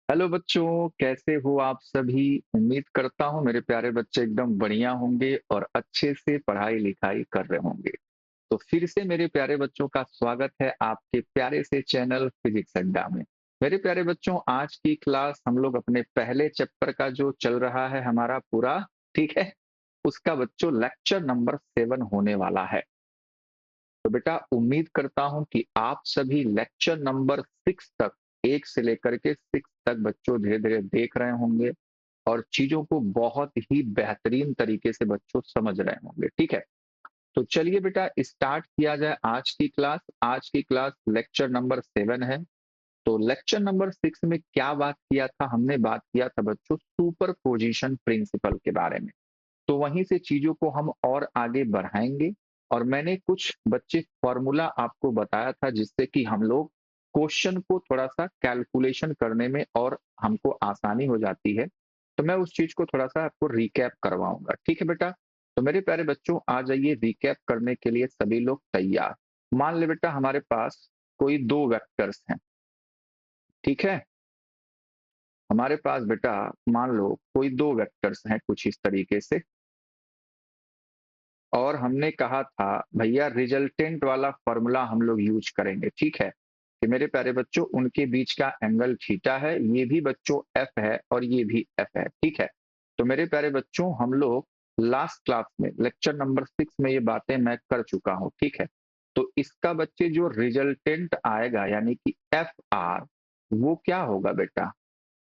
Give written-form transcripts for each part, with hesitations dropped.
Hello बच्चों, कैसे हो आप सभी? उम्मीद करता हूँ मेरे प्यारे बच्चे एकदम बढ़िया होंगे और अच्छे से पढ़ाई लिखाई कर रहे होंगे। तो फिर से मेरे प्यारे बच्चों का स्वागत है आपके प्यारे से चैनल फिजिक्स अड्डा में। मेरे प्यारे बच्चों, आज की क्लास हम लोग अपने पहले चैप्टर का जो चल रहा है हमारा पूरा, ठीक है, उसका बच्चों लेक्चर नंबर 7 होने वाला है। तो बेटा उम्मीद करता हूं कि आप सभी लेक्चर नंबर 6 तक, 1 से लेकर के 6 तक बच्चों धीरे धीरे देख रहे होंगे और चीजों को बहुत ही बेहतरीन तरीके से बच्चों समझ रहे होंगे। ठीक है, तो चलिए बेटा स्टार्ट किया जाए आज की क्लास। आज की क्लास लेक्चर नंबर 7 है। तो लेक्चर नंबर 6 में क्या बात किया था? हमने बात किया था बच्चों सुपर पोजिशन प्रिंसिपल के बारे में। तो वहीं से चीजों को हम और आगे बढ़ाएंगे और मैंने कुछ बच्चे फॉर्मूला आपको बताया था जिससे कि हम लोग क्वेश्चन को थोड़ा सा कैलकुलेशन करने में और हमको आसानी हो जाती है। तो मैं उस चीज को थोड़ा सा आपको रिकैप करवाऊंगा। ठीक है बेटा, तो मेरे प्यारे बच्चों आ जाइए, रिकैप करने के लिए सभी लोग तैयार। मान ले बेटा हमारे पास कोई दो वेक्टर्स हैं। ठीक है, हमारे पास बेटा मान लो कोई दो वेक्टर्स हैं कुछ इस तरीके से, और हमने कहा था भैया रिजल्टेंट वाला फॉर्मूला हम लोग यूज करेंगे। ठीक है, कि मेरे प्यारे बच्चों उनके बीच का एंगल थीटा है, ये भी बच्चों एफ है और ये भी एफ है। ठीक है, तो मेरे प्यारे बच्चों हम लोग लास्ट क्लास में लेक्चर नंबर 6 में ये बातें मैं कर चुका हूं। ठीक है, तो इसका बच्चे जो रिजल्टेंट आएगा यानी कि एफ आर, वो क्या होगा बेटा?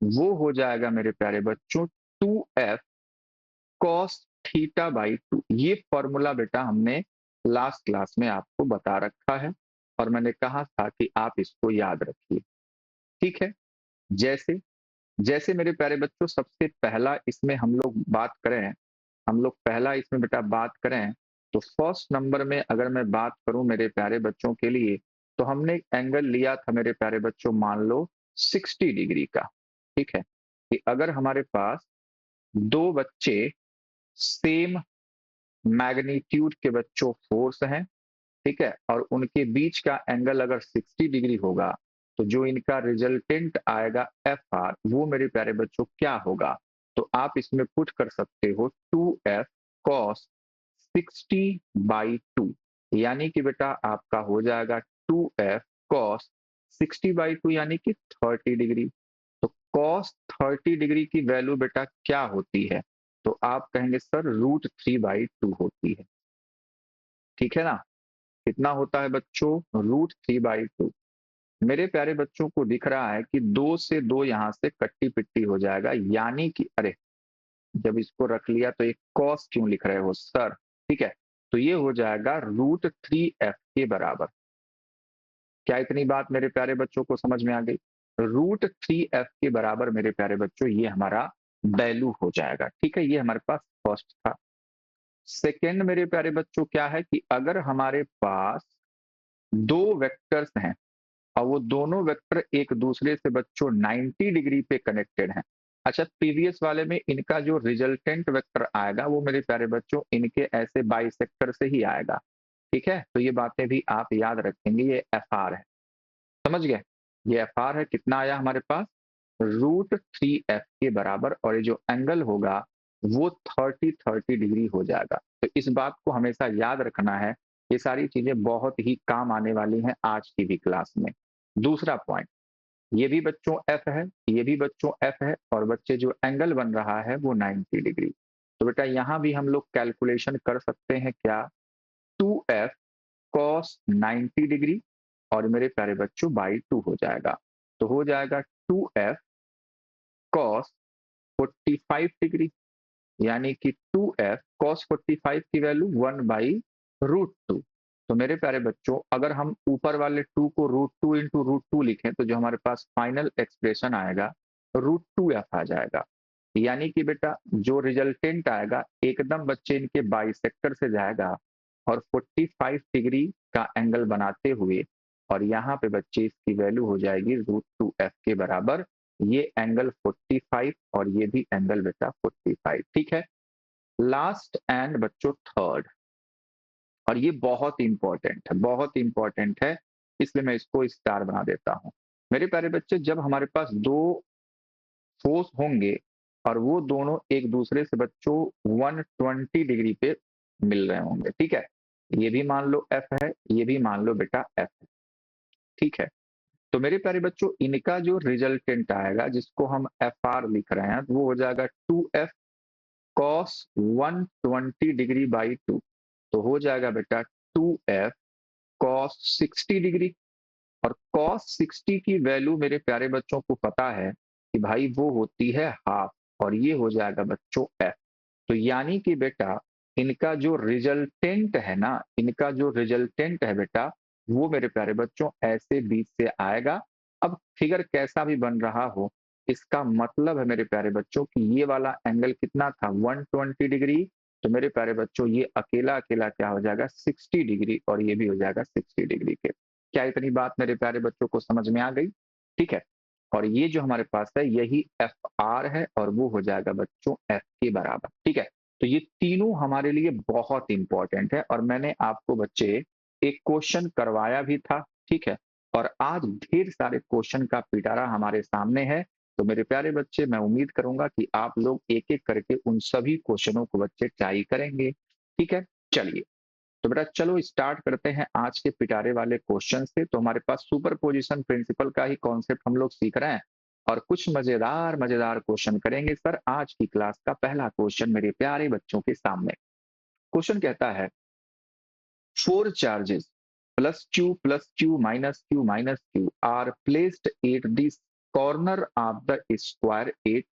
वो हो जाएगा मेरे प्यारे बच्चों 2f कॉस थीटा बाई 2। ये फॉर्मूला बेटा हमने लास्ट क्लास में आपको बता रखा है और मैंने कहा था कि आप इसको याद रखिए। ठीक है, जैसे जैसे मेरे प्यारे बच्चों सबसे पहला इसमें हम लोग बात करें, हम लोग पहला इसमें बेटा बात करें, तो फर्स्ट नंबर में अगर मैं बात करूं मेरे प्यारे बच्चों के लिए, तो हमने एंगल लिया था मेरे प्यारे बच्चों मान लो 60 डिग्री का। ठीक है, कि अगर हमारे पास दो बच्चे सेम मैग्नीट्यूड के बच्चों फोर्स हैं, ठीक है, और उनके बीच का एंगल अगर 60 डिग्री होगा, तो जो इनका रिजल्टेंट आएगा एफ आर, वो मेरे प्यारे बच्चों क्या होगा? तो आप इसमें पुट कर सकते हो 2f cos 60/2, यानी कि बेटा आपका हो जाएगा 2f cos 60/2 यानी कि 30 डिग्री। तो cos 30 डिग्री की वैल्यू बेटा क्या होती है? तो आप कहेंगे सर √3/2 होती है। ठीक है ना? कितना होता है बच्चों? √3/2। मेरे प्यारे बच्चों को दिख रहा है कि दो से दो यहां से कट्टी पिट्टी हो जाएगा, यानी कि अरे जब इसको रख लिया तो एक कॉस क्यों लिख रहे हो सर? ठीक है, तो ये हो जाएगा √3f के बराबर। क्या इतनी बात मेरे प्यारे बच्चों को समझ में आ गई? √3f के बराबर मेरे प्यारे बच्चों ये हमारा वैल्यू हो जाएगा। ठीक है, ये हमारे पास फर्स्ट था। सेकेंड मेरे प्यारे बच्चों क्या है कि अगर हमारे पास दो वेक्टर्स हैं और वो दोनों वेक्टर एक दूसरे से बच्चों 90 डिग्री पे कनेक्टेड हैं। अच्छा, प्रीवियस वाले में इनका जो रिजल्टेंट वेक्टर आएगा वो मेरे प्यारे बच्चों इनके ऐसे बाइसेक्टर से ही आएगा। ठीक है, तो ये बातें भी आप याद रखेंगे। ये एफ आर है, समझ गए? ये एफ आर है, कितना आया हमारे पास? √3f के बराबर, और ये जो एंगल होगा वो 30 डिग्री हो जाएगा। तो इस बात को हमेशा याद रखना है। ये सारी चीजें बहुत ही काम आने वाली हैं आज की भी क्लास में। दूसरा पॉइंट, ये भी बच्चों एफ है, ये भी बच्चों एफ है, और बच्चे जो एंगल बन रहा है वो 90 डिग्री। तो बेटा यहां भी हम लोग कैलकुलेशन कर सकते हैं क्या? 2f cos 90 डिग्री और मेरे प्यारे बच्चों बाई 2 हो जाएगा। तो हो जाएगा 2f cos 45 डिग्री, यानी कि 2f cos 45 की वैल्यू 1/√2। तो मेरे प्यारे बच्चों अगर हम ऊपर वाले 2 को √2 इंटू √2 लिखें तो जो हमारे पास फाइनल एक्सप्रेशन आएगा √2f आ जाएगा। यानी कि बेटा जो रिजल्टेंट आएगा एकदम बच्चे इनके बाइसेक्टर से जाएगा और 45 डिग्री का एंगल बनाते हुए, और यहाँ पे बच्चे इसकी वैल्यू हो जाएगी √2f के बराबर। ये एंगल 45 और ये भी एंगल बेटा 45। ठीक है, लास्ट एंड बच्चों थर्ड, और ये बहुत इंपॉर्टेंट है, बहुत इंपॉर्टेंट है, इसलिए मैं इसको स्टार बना देता हूं। मेरे प्यारे बच्चे जब हमारे पास दो फोर्स होंगे और वो दोनों एक दूसरे से बच्चों 120 डिग्री पे मिल रहे होंगे, ठीक है। ये भी मान लो एफ है, ये भी मान लो बेटा एफ है, ठीक है। तो मेरे प्यारे बच्चों इनका जो रिजल्टेंट आएगा जिसको हम एफ आर लिख रहे हैं वो हो जाएगा 2f cos 120 डिग्री बाई 2। तो हो जाएगा बेटा 2f cos 60 डिग्री। और cos 60 की वैल्यू मेरे प्यारे बच्चों को पता है कि भाई वो होती है हाफ, और ये हो जाएगा बच्चों f। तो यानी कि बेटा इनका जो रिजल्टेंट है ना, इनका जो रिजल्टेंट है बेटा वो मेरे प्यारे बच्चों ऐसे बीच से आएगा। अब फिगर कैसा भी बन रहा हो, इसका मतलब है मेरे प्यारे बच्चों कि ये वाला एंगल कितना था 120 डिग्री। तो मेरे प्यारे बच्चों ये अकेला अकेला क्या हो जाएगा 60 डिग्री, और ये भी हो जाएगा 60 डिग्री के। क्या इतनी बात मेरे प्यारे बच्चों को समझ में आ गई? ठीक है। और ये जो हमारे पास है यही एफ आर है, और वो हो जाएगा बच्चों एफ के बराबर, ठीक है। तो ये तीनों हमारे लिए बहुत इंपॉर्टेंट है, और मैंने आपको बच्चे एक क्वेश्चन करवाया भी था, ठीक है। और आज ढेर सारे क्वेश्चन का पिटारा हमारे सामने है। तो मेरे प्यारे बच्चे मैं उम्मीद करूंगा कि आप लोग एक एक करके उन सभी क्वेश्चनों को बच्चे ट्राई करेंगे, ठीक है। चलिए, तो बेटा चलो स्टार्ट करते हैं आज के पिटारे वाले क्वेश्चन से। तो हमारे पास सुपर पोजिशन प्रिंसिपल का ही कॉन्सेप्ट हम लोग सीख रहे हैं, और कुछ मजेदार मजेदार क्वेश्चन करेंगे सर। आज की क्लास का पहला क्वेश्चन मेरे प्यारे बच्चों के सामने। क्वेश्चन कहता है 4 charges plus q minus q are placed at this corner of the square at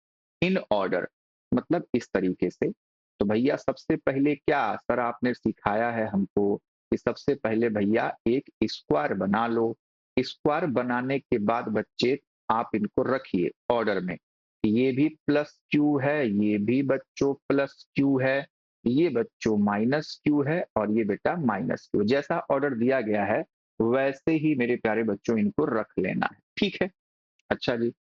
in order. मतलब इस तरीके से। तो भैया सबसे पहले क्या सर आपने सिखाया है हमको कि सबसे पहले भैया एक स्क्वायर बना लो। स्क्वायर बनाने के बाद बच्चे आप इनको रखिए ऑर्डर में। ये भी प्लस क्यू है, ये भी बच्चों प्लस क्यू है, ये बच्चों माइनस क्यू है, और ये बेटा माइनस क्यू। जैसा ऑर्डर दिया गया है वैसे ही मेरे प्यारे बच्चों इनको रख लेना है, ठीक है। अच्छा जी,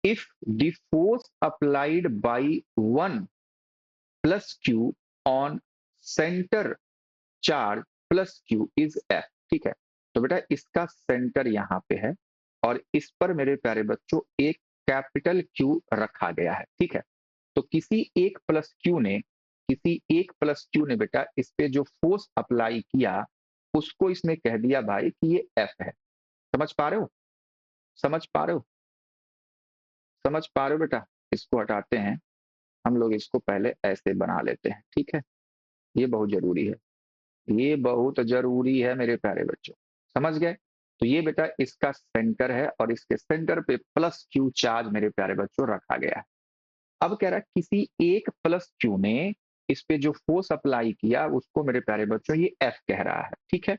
if the force applied by 1 plus q on center charge plus q is f, ठीक है। तो बेटा इसका सेंटर यहाँ पे है, और इस पर मेरे प्यारे बच्चों एक कैपिटल Q रखा गया है, ठीक है। तो किसी एक प्लस क्यू ने बेटा इस पे जो फोर्स अप्लाई किया उसको इसने कह दिया भाई कि ये एफ है। समझ पा रहे हो? समझ पा रहे हो? समझ पा रहे हो बेटा? इसको हटाते हैं, हम लोग इसको पहले ऐसे बना लेते हैं, ठीक है। ये बहुत जरूरी है, ये बहुत जरूरी है मेरे प्यारे बच्चों। समझ गए? तो ये बेटा इसका सेंटर है, और इसके सेंटर पे प्लस क्यू चार्ज मेरे प्यारे बच्चों रखा गया है। अब कह रहा है किसी एक प्लस क्यू ने इस पे जो फोर्स अप्लाई किया उसको मेरे प्यारे बच्चों ये एफ कह रहा है, ठीक है।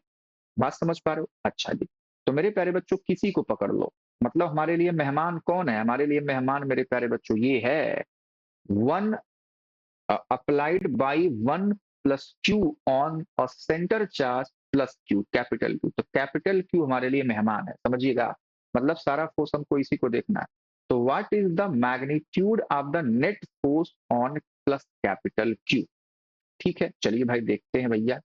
बात समझ पा रहे हो? अच्छा जी। तो मेरे प्यारे बच्चों किसी को पकड़ लो। मतलब हमारे लिए मेहमान कौन है? हमारे लिए मेहमान मेरे प्यारे बच्चों ये है one applied by 1 plus q on a center charge plus q capital Q। तो कैपिटल Q हमारे लिए मेहमान है, समझिएगा। मतलब सारा फोर्स हमको इसी को देखना है। तो what is the magnitude of the net force on plus capital Q? ठीक है, चलिए भाई देखते हैं भैया।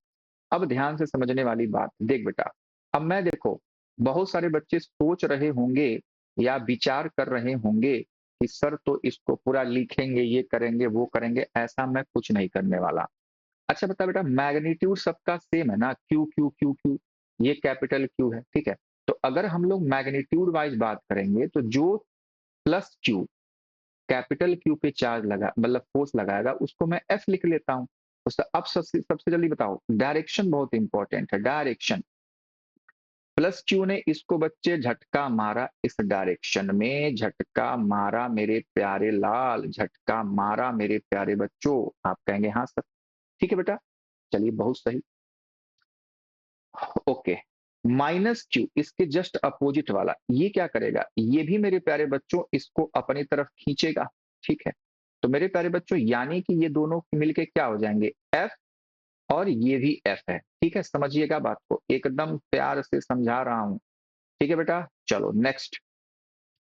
अब ध्यान से समझने वाली बात देख बेटा। अब मैं देखो, बहुत सारे बच्चे सोच रहे होंगे या विचार कर रहे होंगे कि सर तो इसको पूरा लिखेंगे, ये करेंगे वो करेंगे। ऐसा मैं कुछ नहीं करने वाला। अच्छा बता बेटा, मैग्नीट्यूड सबका सेम है ना, क्यू क्यू क्यू क्यू, ये कैपिटल क्यू है, ठीक है। तो अगर हम लोग मैग्नीट्यूड वाइज बात करेंगे तो जो प्लस क्यू कैपिटल क्यू पे चार्ज लगा मतलब फोर्स लगाएगा उसको मैं एफ लिख लेता हूं। तो अब सबसे जल्दी बताओ, डायरेक्शन बहुत इंपॉर्टेंट है। डायरेक्शन प्लस क्यू ने इसको बच्चे झटका मारा, इस डायरेक्शन में झटका मारा मेरे प्यारे लाल, झटका मारा मेरे प्यारे बच्चों। आप कहेंगे हाँ सर, ठीक है बेटा। चलिए बहुत सही, ओके। माइनस क्यू इसके जस्ट अपोजिट वाला ये क्या करेगा? ये भी मेरे प्यारे बच्चों इसको अपनी तरफ खींचेगा, ठीक है। तो मेरे प्यारे बच्चों यानी कि ये दोनों मिलके क्या हो जाएंगे एफ, और ये भी एफ है, ठीक है। समझिएगा बात को, एकदम प्यार से समझा रहा हूं, ठीक है बेटा। चलो नेक्स्ट।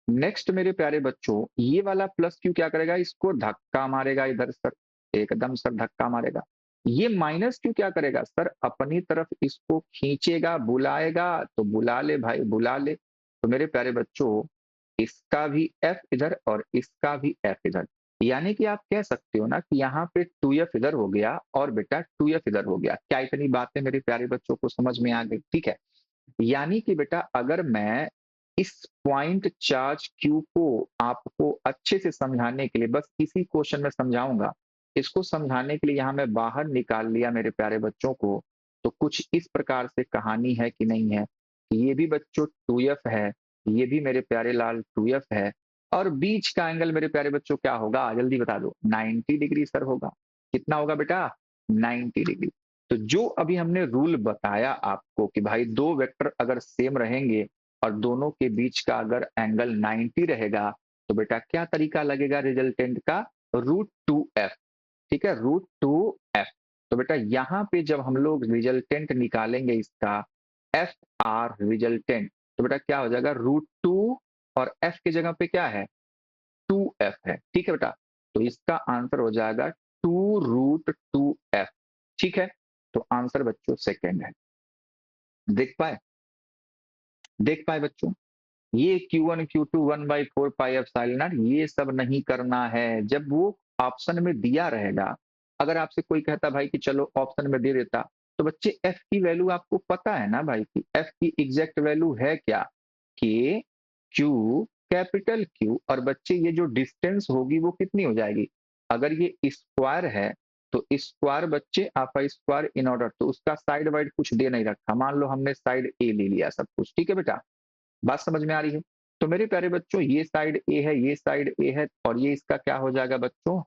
नेक्स्ट मेरे प्यारे बच्चों ये वाला प्लस क्यू क्या करेगा? इसको धक्का मारेगा इधर सर, एकदम सर धक्का मारेगा। ये माइनस क्यू क्या करेगा सर? अपनी तरफ इसको खींचेगा, बुलाएगा। तो बुला ले भाई बुला ले। तो मेरे प्यारे बच्चों इसका भी एफ इधर और इसका भी एफ इधर। यानी कि आप कह सकते हो ना कि यहाँ पे 2f इधर हो गया और बेटा 2f इधर हो गया। क्या इतनी बातें मेरे प्यारे बच्चों को समझ में आ गई? ठीक है। यानी कि बेटा अगर मैं इस पॉइंट चार्ज Q को आपको अच्छे से समझाने के लिए बस इसी क्वेश्चन में समझाऊंगा, इसको समझाने के लिए यहां मैं बाहर निकाल लिया मेरे प्यारे बच्चों को, तो कुछ इस प्रकार से कहानी है कि नहीं है, ये भी बच्चों 2f है, ये भी मेरे प्यारे लाल 2f है, और बीच का एंगल मेरे प्यारे बच्चों क्या होगा? जल्दी बता दो। 90 डिग्री सर होगा। कितना होगा बेटा? 90 डिग्री। तो जो अभी हमने रूल बताया आपको कि भाई दो वेक्टर अगर सेम रहेंगे और दोनों के बीच का अगर एंगल 90 रहेगा, तो बेटा क्या तरीका लगेगा रिजल्टेंट का? √2f। ठीक है, √2f। तो बेटा यहां पे जब हम लोग रिजल्टेंट निकालेंगे इसका, एफ आर रिजल्टेंट, तो बेटा क्या हो जाएगा? √2 और f की जगह पे क्या है? 2f है। ठीक है बेटा, तो इसका आंसर हो जाएगा 2√2f। ठीक है, तो आंसर बच्चों सेकंड है। देख पाए? देख पाए बच्चों? ये Q1 Q2 1/4 pi epsilon not ये सब नहीं करना है। जब वो ऑप्शन में दिया रहेगा, अगर आपसे कोई कहता भाई कि चलो ऑप्शन में दे देता, तो बच्चे f की वैल्यू आपको पता है ना भाई कि f की एग्जैक्ट वैल्यू है क्या? K Q कैपिटल Q, और बच्चे ये जो डिस्टेंस होगी वो कितनी हो जाएगी? अगर ये स्क्वायर है तो स्क्वायर बच्चे आप स्क्वायर इन ऑर्डर, तो उसका साइड वाइड कुछ दे नहीं रखा। मान लो हमने साइड ए ले लिया सब कुछ। ठीक है बेटा, बात समझ में आ रही है? तो मेरे प्यारे बच्चों ये साइड ए है, ये साइड ए है, और ये इसका क्या हो जाएगा बच्चों?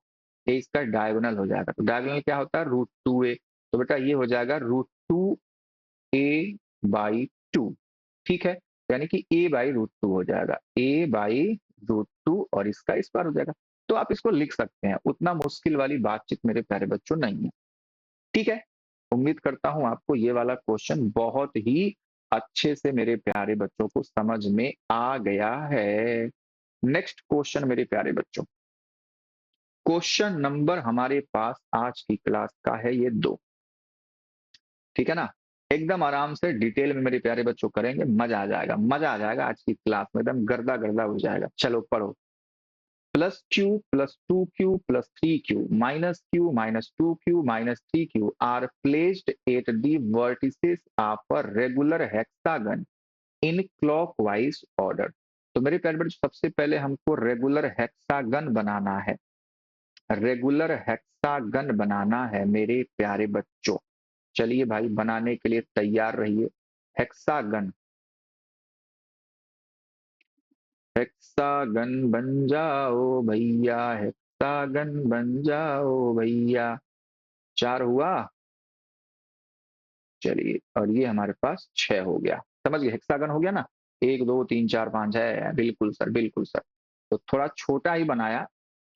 ये इसका डायगोनल हो जाएगा। तो डायगोनल क्या होता है? √2a। तो बेटा ये हो जाएगा √2a/2। ठीक है, यानी कि a/√2 हो जाएगा, a/√2, और इसका इस बार हो जाएगा। तो आप इसको लिख सकते हैं, उतना मुश्किल वाली बातचीत मेरे प्यारे बच्चों नहीं है। ठीक है, उम्मीद करता हूं आपको ये वाला क्वेश्चन बहुत ही अच्छे से मेरे प्यारे बच्चों को समझ में आ गया है। नेक्स्ट क्वेश्चन मेरे प्यारे बच्चों, क्वेश्चन नंबर हमारे पास आज की क्लास का है ये 2। ठीक है ना, एकदम आराम से डिटेल में मेरे प्यारे बच्चों करेंगे, मजा आ जाएगा, मजा आ जाएगा आज की क्लास में, एकदम गर्दा गर्दा हो जाएगा। चलो पढ़ो। +q +2q +3q -q -2q -3q are placed at the vertices of a regular hexagon in clockwise order। तो मेरे प्यारे बच्चों सबसे पहले हमको रेगुलर हेक्सागन बनाना है। रेगुलर हेक्सागन बनाना है मेरे प्यारे बच्चों। चलिए भाई बनाने के लिए तैयार रहिए। हेक्सागन, हेक्सागन बन जाओ भैया, हेक्सागन बन जाओ भैया। 4 हुआ। चलिए, और ये हमारे पास 6 हो गया। समझ गए? हेक्सागन हो गया ना। 1 2 3 4 5 है। बिल्कुल सर, बिल्कुल सर। तो थोड़ा छोटा ही बनाया,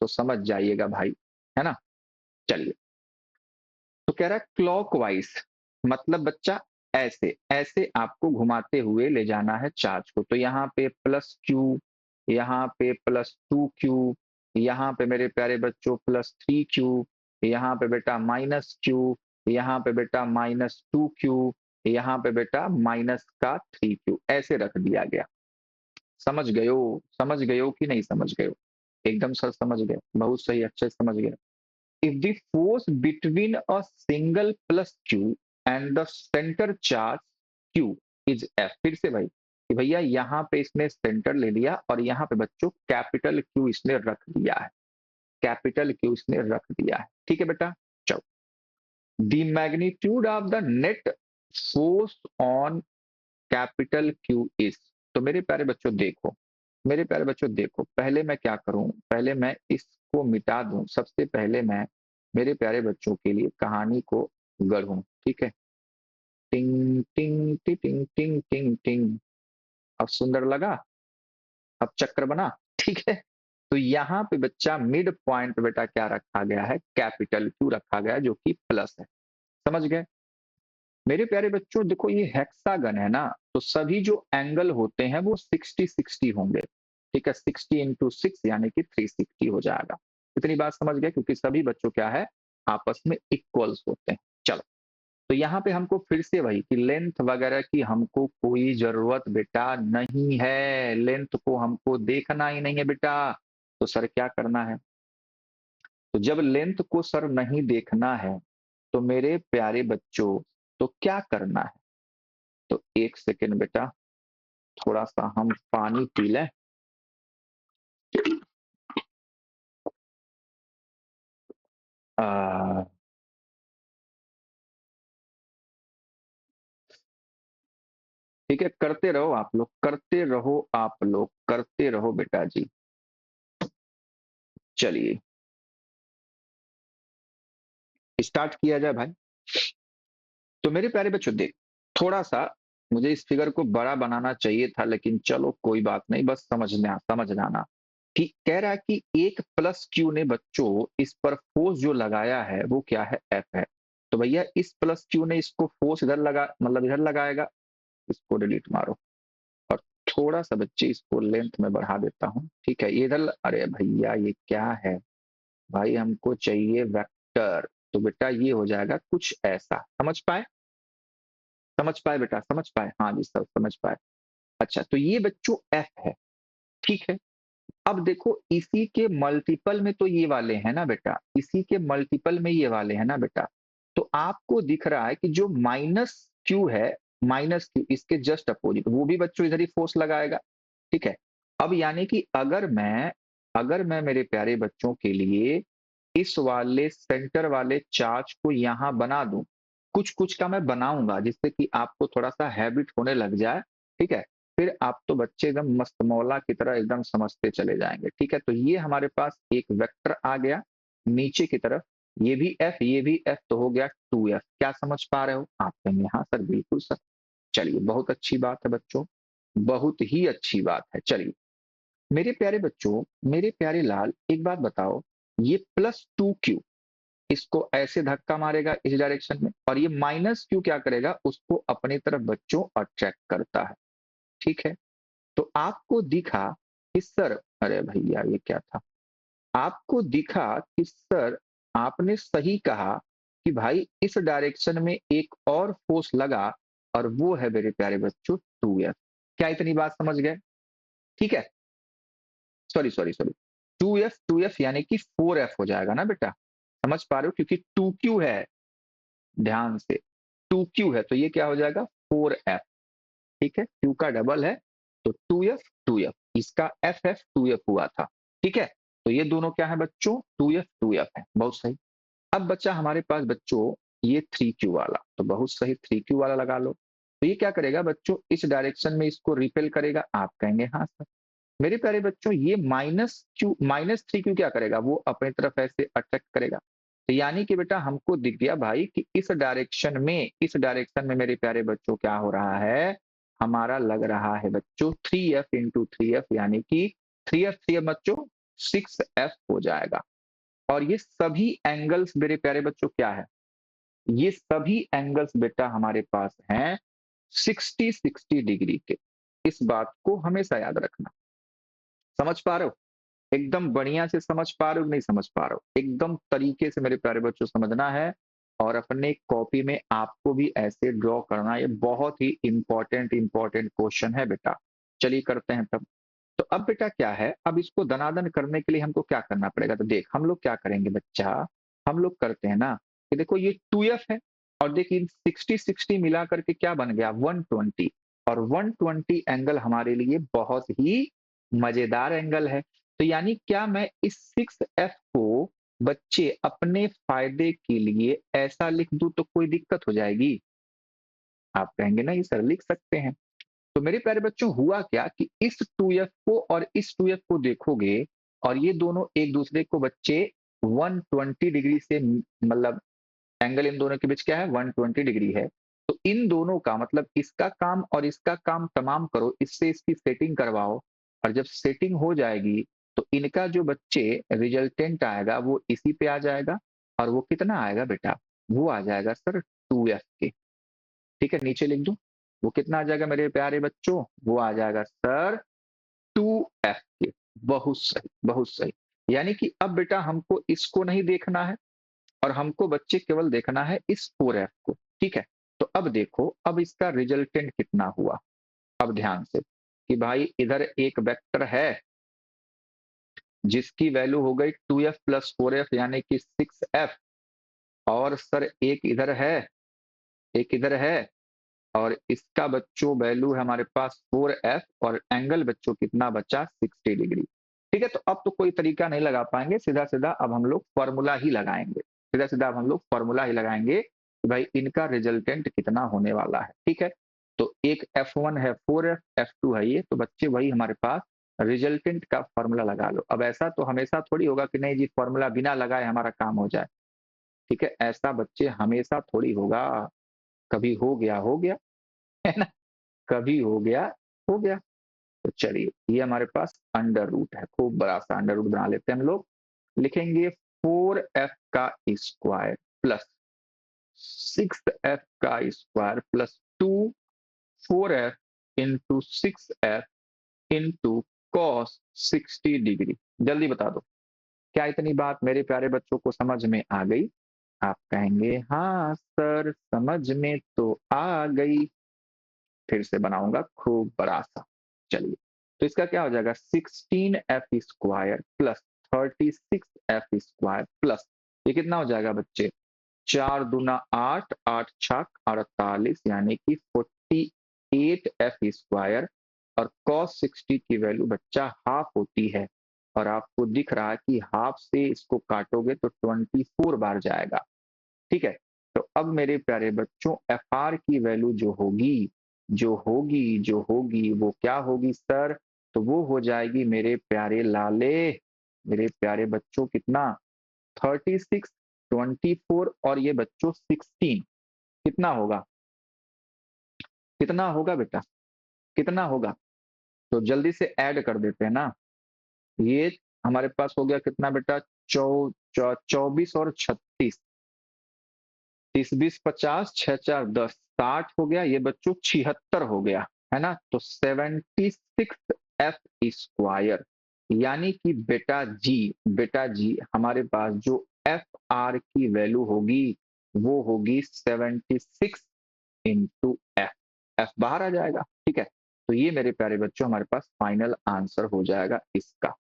तो समझ जाइएगा भाई, है ना। चलिए, तो कह रहा है क्लॉकवाइज, मतलब बच्चा ऐसे ऐसे आपको घुमाते हुए ले जाना है चार्ज को। तो यहाँ पे +q, यहाँ पे +2q, यहाँ पे मेरे प्यारे बच्चों +3q, यहाँ पे बेटा -q, यहाँ पे बेटा -2q, यहाँ पे बेटा -3q, ऐसे रख दिया गया। समझ गए हो? समझ गए हो कि नहीं समझ गए हो? एकदम सर समझ गए, बहुत सही, अच्छे समझ गए। If the force between a single plus q and the center charge q is f, फिर से भाई कि भैया यहाँ पे इसने सेंटर ले लिया और यहाँ पे बच्चों कैपिटल Q इसने रख दिया है, कैपिटल Q इसने रख दिया है। ठीक है बेटा, चलो। The magnitude of the net force on capital Q is, तो मेरे प्यारे बच्चों देखो, मेरे प्यारे बच्चों देखो, पहले मैं क्या करूं, पहले मैं इसको मिटा दूं। सबसे पहले मैं मेरे प्यारे बच्चों के लिए कहानी को गढ़ूं। ठीक है, टिंग टिंग टिंग टिंग टिंग टिंग टिंग। अब सुंदर लगा? अब चक्र बना? ठीक है, तो यहाँ पे बच्चा मिड पॉइंट बेटा क्या रखा गया है? कैपिटल Q रखा गया है, जो कि प्लस है। समझ गए? मेरे प्यारे बच्चों देखो, ये हेक्सागन है ना, तो सभी जो एंगल होते हैं वो 60-60 होंगे। ठीक है, 60 × 6 यानी कि 360 हो जाएगा। इतनी बात समझ गए? क्योंकि सभी बच्चों क्या है, आपस में इक्वल्स होते हैं। चलो, तो यहाँ पे हमको फिर से वही कि लेंथ वगैरह की हमको कोई जरूरत बेटा नहीं है, लेंथ को हमको देखना ही नहीं है बेटा। तो सर क्या करना है? तो जब लेंथ को सर नहीं देखना है तो मेरे प्यारे बच्चों तो क्या करना है? तो एक सेकेंड बेटा, थोड़ा सा हम पानी पी लें। आ, ठीक है, करते रहो आप लोग, करते रहो आप लोग, करते रहो बेटा जी। चलिए स्टार्ट किया जाए भाई। तो मेरे प्यारे बच्चों देख, थोड़ा सा मुझे इस फिगर को बड़ा बनाना चाहिए था, लेकिन चलो कोई बात नहीं, बस समझ जाना कि कह रहा है कि एक प्लस क्यू ने बच्चों इस पर फोर्स जो लगाया है वो क्या है? एफ है। तो भैया इस प्लस क्यू ने इसको फोर्स इधर लगा, मतलब इधर लगाएगा, इसको डिलीट मारो। और थोड़ा सा बच्चे इसको लेंथ में बढ़ा देता हूँ, ठीक है? ये इधर, अरे भैया ये क्या है भाई, हमको चाहिए वेक्टर। तो बेटा ये हो जाएगा कुछ ऐसा, समझ पाए? समझ पाए बेटा, समझ पाए? हाँ जी सर, समझ पाए। अच्छा, तो ये बच्चों एफ है, ठीक है। अब देखो इसी के मल्टीपल में तो ये वाले हैं ना बेटा, इसी के मल्टीपल में ये वाले हैं ना बेटा। तो आपको दिख रहा है कि जो माइनस क्यू है, माइनस क्यू इसके जस्ट अपोजिट, वो भी बच्चों इधर ही फोर्स लगाएगा, ठीक है। अब यानी कि अगर मैं मेरे प्यारे बच्चों के लिए इस वाले सेंटर वाले चार्ज को यहां बना दूं, कुछ कुछ का मैं बनाऊंगा जिससे कि आपको थोड़ा सा हैबिट होने लग जाए, ठीक है। फिर आप तो बच्चे एकदम मस्त मौला की तरह एकदम समझते चले जाएंगे, ठीक है। तो ये हमारे पास एक वेक्टर आ गया नीचे की तरफ, ये भी एफ, ये भी एफ, तो हो गया 2F। क्या समझ पा रहे हो आप? कहेंगे हाँ सर, बिल्कुल सर। चलिए बहुत अच्छी बात है बच्चों, बहुत ही अच्छी बात है। चलिए मेरे प्यारे बच्चों, मेरे प्यारे लाल, एक बात बताओ, ये +2Q इसको ऐसे धक्का मारेगा इस डायरेक्शन में, और ये -Q क्या करेगा? उसको अपनी तरफ बच्चों अट्रैक्ट करता है, ठीक है। तो आपको दिखा कि सर, अरे भैया ये क्या था, आपको दिखा कि सर आपने सही कहा कि भाई इस डायरेक्शन में एक और फोर्स लगा, और वो है मेरे प्यारे बच्चों 2F। क्या इतनी बात समझ गए? ठीक है, सॉरी सॉरी सॉरी, 2F यानी कि 4F हो जाएगा ना बेटा, समझ पा रहे हो? क्योंकि 2Q है, ध्यान से, 2Q है तो ये क्या हो जाएगा? 4F, ठीक है। Q का डबल है तो 2F, इसका FF 2F हुआ था, ठीक है। तो ये दोनों क्या है बच्चों? 2F है, बहुत सही। अब बच्चा हमारे पास बच्चों ये 3Q वाला, तो बहुत सही, 3Q वाला लगा लो। तो ये क्या करेगा बच्चों? इस डायरेक्शन में इसको रिपेल करेगा। आप कहेंगे हाँ सर। मेरे प्यारे बच्चों ये -3Q क्या करेगा? वो अपनी तरफ ऐसे अट्रैक्ट करेगा। तो यानी कि बेटा हमको दिख गया भाई कि इस डायरेक्शन में मेरे प्यारे बच्चों क्या हो रहा है? हमारा लग रहा है बच्चों 3F × 3F, यानी कि 3F बच्चों 6F हो जाएगा। और ये सभी एंगल्स मेरे प्यारे बच्चों क्या है? ये सभी एंगल्स बेटा हमारे पास हैं 60-60 डिग्री के। इस बात को हमेशा याद रखना। समझ पा रहे हो? एकदम बढ़िया से समझ पा रहे हो? नहीं समझ पा रहे हो? एकदम तरीके से मेरे प्यारे बच्चों समझना है, और अपने कॉपी में आपको भी ऐसे ड्रॉ करना है। ये बहुत ही इंपॉर्टेंट क्वेश्चन है बेटा। चलिए करते हैं तब। तो अब बेटा क्या है, अब इसको दनादन करने के लिए हमको क्या करना पड़ेगा? तो देख हम लोग क्या करेंगे बच्चा, हम लोग करते हैं ना कि देखो ये 2F है, और देखिए 60-60 मिला करके क्या बन गया? 120। और 120 एंगल हमारे लिए बहुत ही मजेदार एंगल है। तो यानी क्या मैं इस 6F को बच्चे अपने फायदे के लिए ऐसा लिख दूं तो कोई दिक्कत हो जाएगी? आप कहेंगे नहीं सर, लिख सकते हैं। तो मेरे प्यारे बच्चों हुआ क्या कि इस 2F को और इस 2F को देखोगे, और ये दोनों एक दूसरे को बच्चे 120 डिग्री से, मतलब एंगल इन दोनों के बीच क्या है? 120 डिग्री है। तो इन दोनों का मतलब इसका काम और इसका काम तमाम करो, इससे इसकी सेटिंग करवाओ, और जब सेटिंग हो जाएगी तो इनका जो बच्चे रिजल्टेंट आएगा वो इसी पे आ जाएगा। और वो कितना आएगा बेटा? वो आ जाएगा सर 2F के, ठीक है। नीचे लिख दूं, वो कितना आ जाएगा मेरे प्यारे बच्चों? वो आ जाएगा सर 2F के। बहुत सही, बहुत सही। यानी कि अब बेटा हमको इसको नहीं देखना है, और हमको बच्चे केवल देखना है इस 4F को। ठीक है। तो अब देखो, अब इसका रिजल्टेंट कितना हुआ। अब ध्यान से कि भाई इधर एक वेक्टर है जिसकी वैल्यू हो गई 2f प्लस 4f यानी कि 6f, और सर एक इधर है और इसका बच्चों वैल्यू है हमारे पास 4f, और एंगल बच्चों कितना बचा 60 डिग्री। ठीक है, तो अब तो कोई तरीका नहीं लगा पाएंगे, सीधा सीधा अब हम लोग फॉर्मूला ही लगाएंगे, सीधा सीधा अब हम लोग फॉर्मूला ही लगाएंगे कि भाई इनका रिजल्टेंट कितना होने वाला है। ठीक है, तो एक f1 है 4f, f2 है ये, तो बच्चे वही हमारे पास रिजल्टेंट का फॉर्मूला लगा लो। अब ऐसा तो हमेशा थोड़ी होगा कि नहीं जी फॉर्मूला बिना लगाए हमारा काम हो जाए। ठीक है, ऐसा बच्चे हमेशा थोड़ी होगा, कभी हो गया है ना, कभी हो गया। तो चलिए ये हमारे पास अंडर रूट है, खूब बड़ा सा अंडर रूट बना लेते हैं हम लोग। लिखेंगे 4f का स्क्वायर प्लस 6f का square plus 4f into 6f into cos 60 degree. जल्दी बता दो, क्या इतनी बात मेरे प्यारे बच्चों को समझ में आ गई? आप कहेंगे हाँ सर समझ में तो आ गई। फिर से बनाऊंगा खूब बड़ा सा। चलिए, तो इसका क्या हो जाएगा 16f square plus 36f square plus ये कितना हो जाएगा बच्चे 4 दूना 8, 8 छक 48 यानी कि 48f स्क्वायर, और cos 60 की वैल्यू बच्चा हाफ होती है, और आपको दिख रहा है कि हाफ से इसको काटोगे तो 24 बार जाएगा। ठीक है, तो अब मेरे प्यारे बच्चों एफ आर की वैल्यू जो होगी वो क्या होगी सर? तो वो हो जाएगी मेरे प्यारे लाले, मेरे प्यारे बच्चों कितना 36, 24 और ये बच्चों 16, कितना होगा? कितना होगा बेटा, कितना होगा? तो जल्दी से ऐड कर देते हैं ना। ये हमारे पास हो गया कितना बेटा 24 और 36, 30 20 50, 6 4 10, 60 हो गया, ये बच्चों 76 हो गया, है ना। तो 76f स्क्वायर, यानी कि बेटा जी हमारे पास जो एफ आर की वैल्यू होगी वो होगी 76 इंटू एफ, एफ बाहर आ जाएगा। ठीक है, तो ये मेरे प्यारे बच्चों हमारे पास फाइनल आंसर हो जाएगा इसका।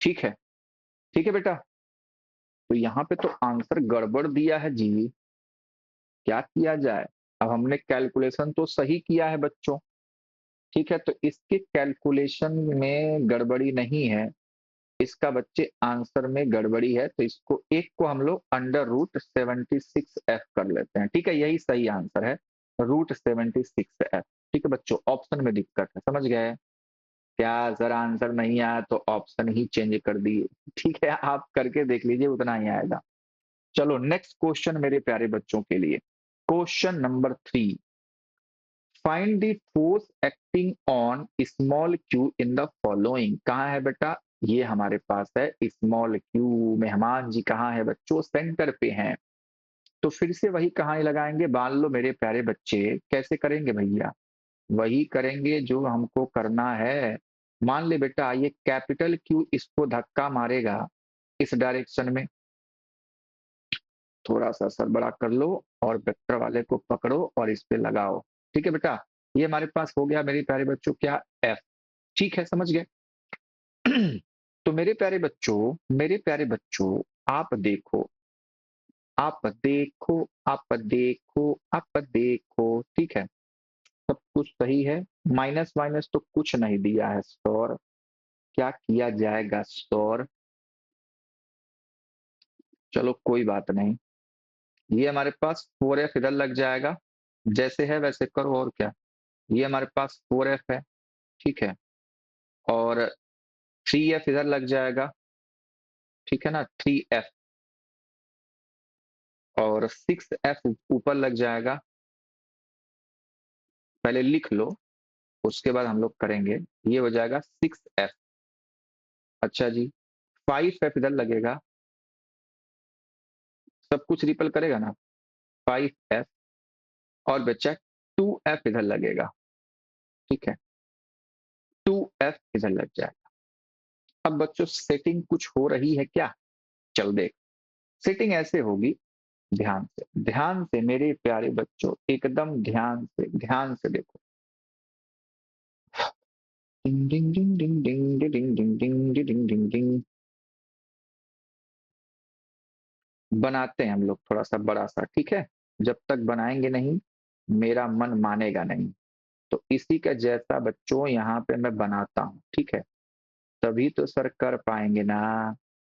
ठीक है, ठीक है बेटा, तो यहाँ पे तो आंसर गड़बड़ दिया है जी, क्या किया जाए? अब हमने कैलकुलेशन तो सही किया है बच्चों, ठीक है, तो इसके कैलकुलेशन में गड़बड़ी नहीं है, इसका बच्चे आंसर में गड़बड़ी है, तो इसको एक को हम लोग अंडर रूट 76f कर लेते हैं। ठीक है, यही सही आंसर है, रूट 76f। ठीक है बच्चों, ऑप्शन में दिक्कत है, समझ गए? क्या सर आंसर नहीं आया तो ऑप्शन ही चेंज कर दिए? ठीक है, आप करके देख लीजिए, उतना ही आएगा। चलो नेक्स्ट क्वेश्चन मेरे प्यारे बच्चों के लिए, question number 3, find the force acting on small Q in the following. कहाँ है बेटा? ये हमारे पास है स्मॉल क्यू। मेहमान जी कहाँ है बच्चों? सेंटर पे हैं। तो फिर से वही कहानी लगाएंगे, मान लो मेरे प्यारे बच्चे, कैसे करेंगे भैया? वही करेंगे जो हमको करना है। मान ले बेटा ये कैपिटल क्यू इसको धक्का मारेगा इस डायरेक्शन में, थोड़ा सा सर बड़ा कर लो और वेक्टर वाले को पकड़ो और इस पे लगाओ। ठीक है बेटा, ये हमारे पास हो गया मेरे प्यारे बच्चों क्या एफ। ठीक है, समझ गए? तो मेरे प्यारे बच्चों आप देखो, आप देखो, ठीक है, सब कुछ सही है, माइनस माइनस तो कुछ नहीं दिया है सर, क्या किया जाएगा सर? चलो कोई बात नहीं, ये हमारे पास 4f इधर लग जाएगा, जैसे है वैसे करो और क्या। ये हमारे पास 4f है, ठीक है, और 3f इधर लग जाएगा, ठीक है ना, 3f, और 6f ऊपर लग जाएगा। पहले लिख लो, उसके बाद हम लोग करेंगे। ये हो जाएगा 6f। अच्छा जी, 5f इधर लगेगा, सब कुछ रिपल करेगा ना, 5f, और बच्चा 2f इधर लगेगा, ठीक है, 2f इधर लग जाएगा। अब बच्चों सेटिंग कुछ हो रही है क्या? चल देख, सेटिंग ऐसे होगी, ध्यान से मेरे प्यारे बच्चों, एकदम ध्यान से देखो। डिंग डिंग डिंग डिंग डिंग डिंग डिंग डिंग डिंग डिंग डिंग। बनाते हैं हम लोग थोड़ा सा बड़ा सा, ठीक है। जब तक बनाएंगे नहीं मेरा मन मानेगा नहीं। तो इसी का जैसा बच्चों यहाँ पे मैं बनाता हूँ, ठीक है। तभी तो सर कर पाएंगे ना,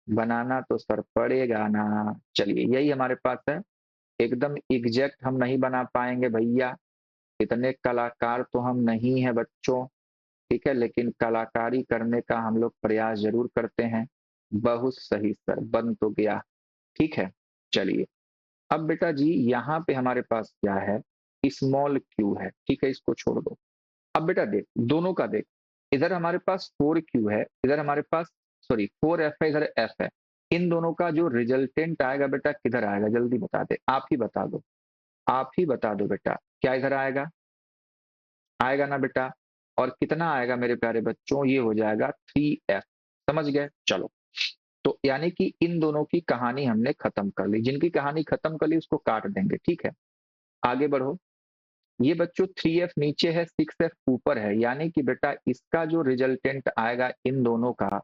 बनाना तो सर पड़ेगा ना। चलिए यही हमारे पास है। एकदम एग्जैक्ट हम नहीं बना पाएंगे भैया, इतने कलाकार तो हम नहीं है बच्चों, ठीक है। लेकिन कलाकारी करने का हम लोग प्रयास जरूर करते हैं। बहुत सही सर, बन तो गया, ठीक है। चलिए अब बेटा जी यहाँ पे हमारे पास क्या है, स्मॉल क्यू है, ठीक है, इसको छोड़ दो। अब बेटा देख दोनों का देख, इधर हमारे पास 4Q है, इधर हमारे पास सॉरी 4F है, इधर F है। इन दोनों का जो रिजल्टेंट आएगा बेटा किधर आएगा, जल्दी बता दे, आप ही बता दो, आप ही बता दो बेटा। क्या इधर आएगा, आएगा ना बेटा। और कितना आएगा मेरे प्यारे बच्चों, ये हो जाएगा 3F। समझ गए, चलो। तो यानी कि इन दोनों की कहानी हमने खत्म कर ली, जिनकी कहानी खत्म कर ली उसको काट देंगे, ठीक है। आगे बढ़ो। ये बच्चों 3F नीचे है, 6F ऊपर है, यानी कि बेटा इसका जो रिजल्टेंट आएगा इन दोनों का,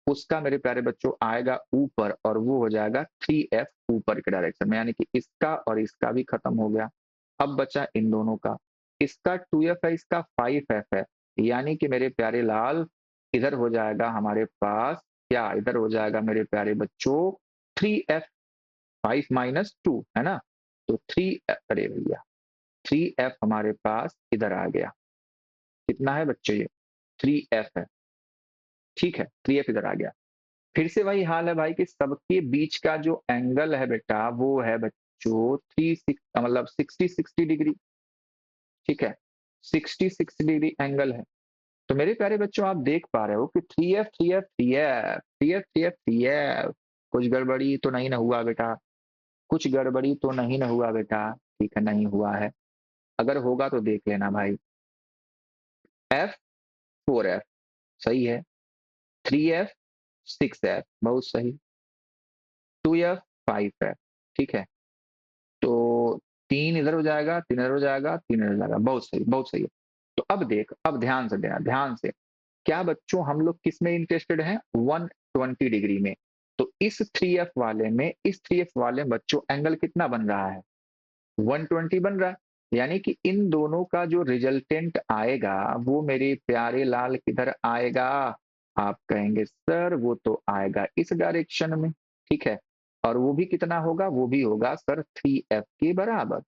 उसका मेरे प्यारे बच्चों आएगा ऊपर, और वो हो जाएगा 3F ऊपर के डायरेक्शन में, यानी कि इसका और इसका भी खत्म हो गया। अब बचा इन दोनों का, इसका 2F है, इसका 5F है, यानी कि मेरे प्यारे लाल इधर हो जाएगा हमारे पास क्या, इधर हो जाएगा मेरे प्यारे बच्चों 3F, 5 - 2 है ना। तो 3, अरे भैया 3F हमारे पास इधर आ गया। कितना है बच्चों ये, 3F है, ठीक है, 3F इधर आ गया। फिर से वही हाल है भाई कि सबके बीच का जो एंगल है बेटा वो है बच्चों 60 डिग्री, ठीक है, 60 डिग्री एंगल है। तो मेरे प्यारे बच्चों आप देख पा रहे हो कि 3F 3F 3F 3F 3F 3F, कुछ गड़बड़ी तो नहीं ना हुआ बेटा, कुछ गड़बड़ी तो नहीं ना हुआ बेटा, ठीक है, नहीं हुआ है। अगर होगा तो देख लेना भाई। F 4F सही है, 3F 6F बहुत सही, 2F 5F, ठीक है। तो 3 इधर हो जाएगा, 3 इधर हो जाएगा, 3 इधर हो जाएगा, बहुत सही बहुत सही है। तो अब देख, अब ध्यान से देना, ध्यान से। क्या बच्चों हम लोग किस में इंटरेस्टेड हैं, 120 डिग्री में। तो इस 3F वाले में, इस 3F वाले में बच्चों एंगल कितना बन रहा है, 120 बन रहा है। यानी कि इन दोनों का जो रिजल्टेंट आएगा वो मेरे प्यारे लाल किधर आएगा, आप कहेंगे सर वो तो आएगा इस डायरेक्शन में, ठीक है। और वो भी कितना होगा, वो भी होगा सर 3F के बराबर,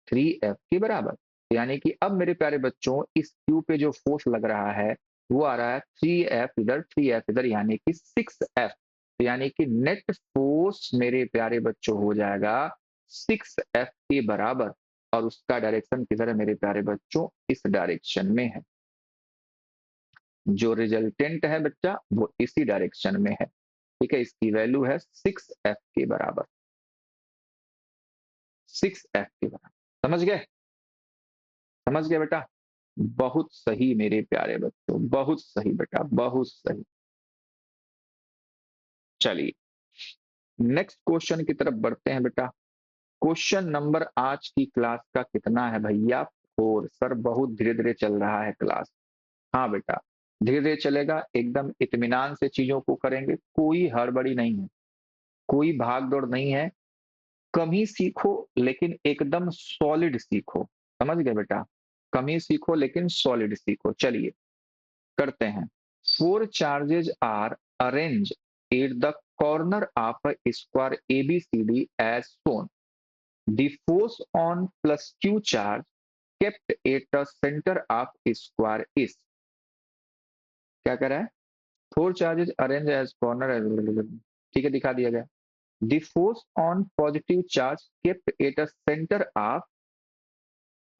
3F के बराबर। यानी कि अब मेरे प्यारे बच्चों इस क्यू पे जो फोर्स लग रहा है वो आ रहा है 3F इधर 3F इधर, यानी कि 6F। यानी कि नेट फोर्स मेरे प्यारे बच्चों हो जाएगा 6F के बराबर, और उसका डायरेक्शन किधर है मेरे प्यारे बच्चों, इस डायरेक्शन में है। जो रिजल्टेंट है बच्चा वो इसी डायरेक्शन में है, ठीक है। इसकी वैल्यू है 6F के बराबर, 6F के बराबर। समझ गए, समझ गए बेटा। बहुत सही मेरे प्यारे बच्चों, बहुत सही बेटा, बहुत सही। चलिए नेक्स्ट क्वेश्चन की तरफ बढ़ते हैं बेटा। क्वेश्चन नंबर आज की क्लास का कितना है भैया, 4। सर बहुत धीरे धीरे चल रहा है क्लास। हाँ बेटा धीरे धीरे चलेगा, एकदम इत्मीनान से चीजों को करेंगे, कोई हड़बड़ी नहीं है, कोई भाग दौड़ नहीं है। कम ही सीखो लेकिन एकदम सॉलिड सीखो, समझ गए बेटा। कम ही सीखो लेकिन सॉलिड सीखो। चलिए करते हैं। 4 charges are arranged at the corner of a square ABCD as shown. The force on plus Q charge kept at the center of square is, क्या कह रहा है, 4 charges arranged as corner, ठीक है, दिखा दिया गया। The force on positive charge kept at the center of,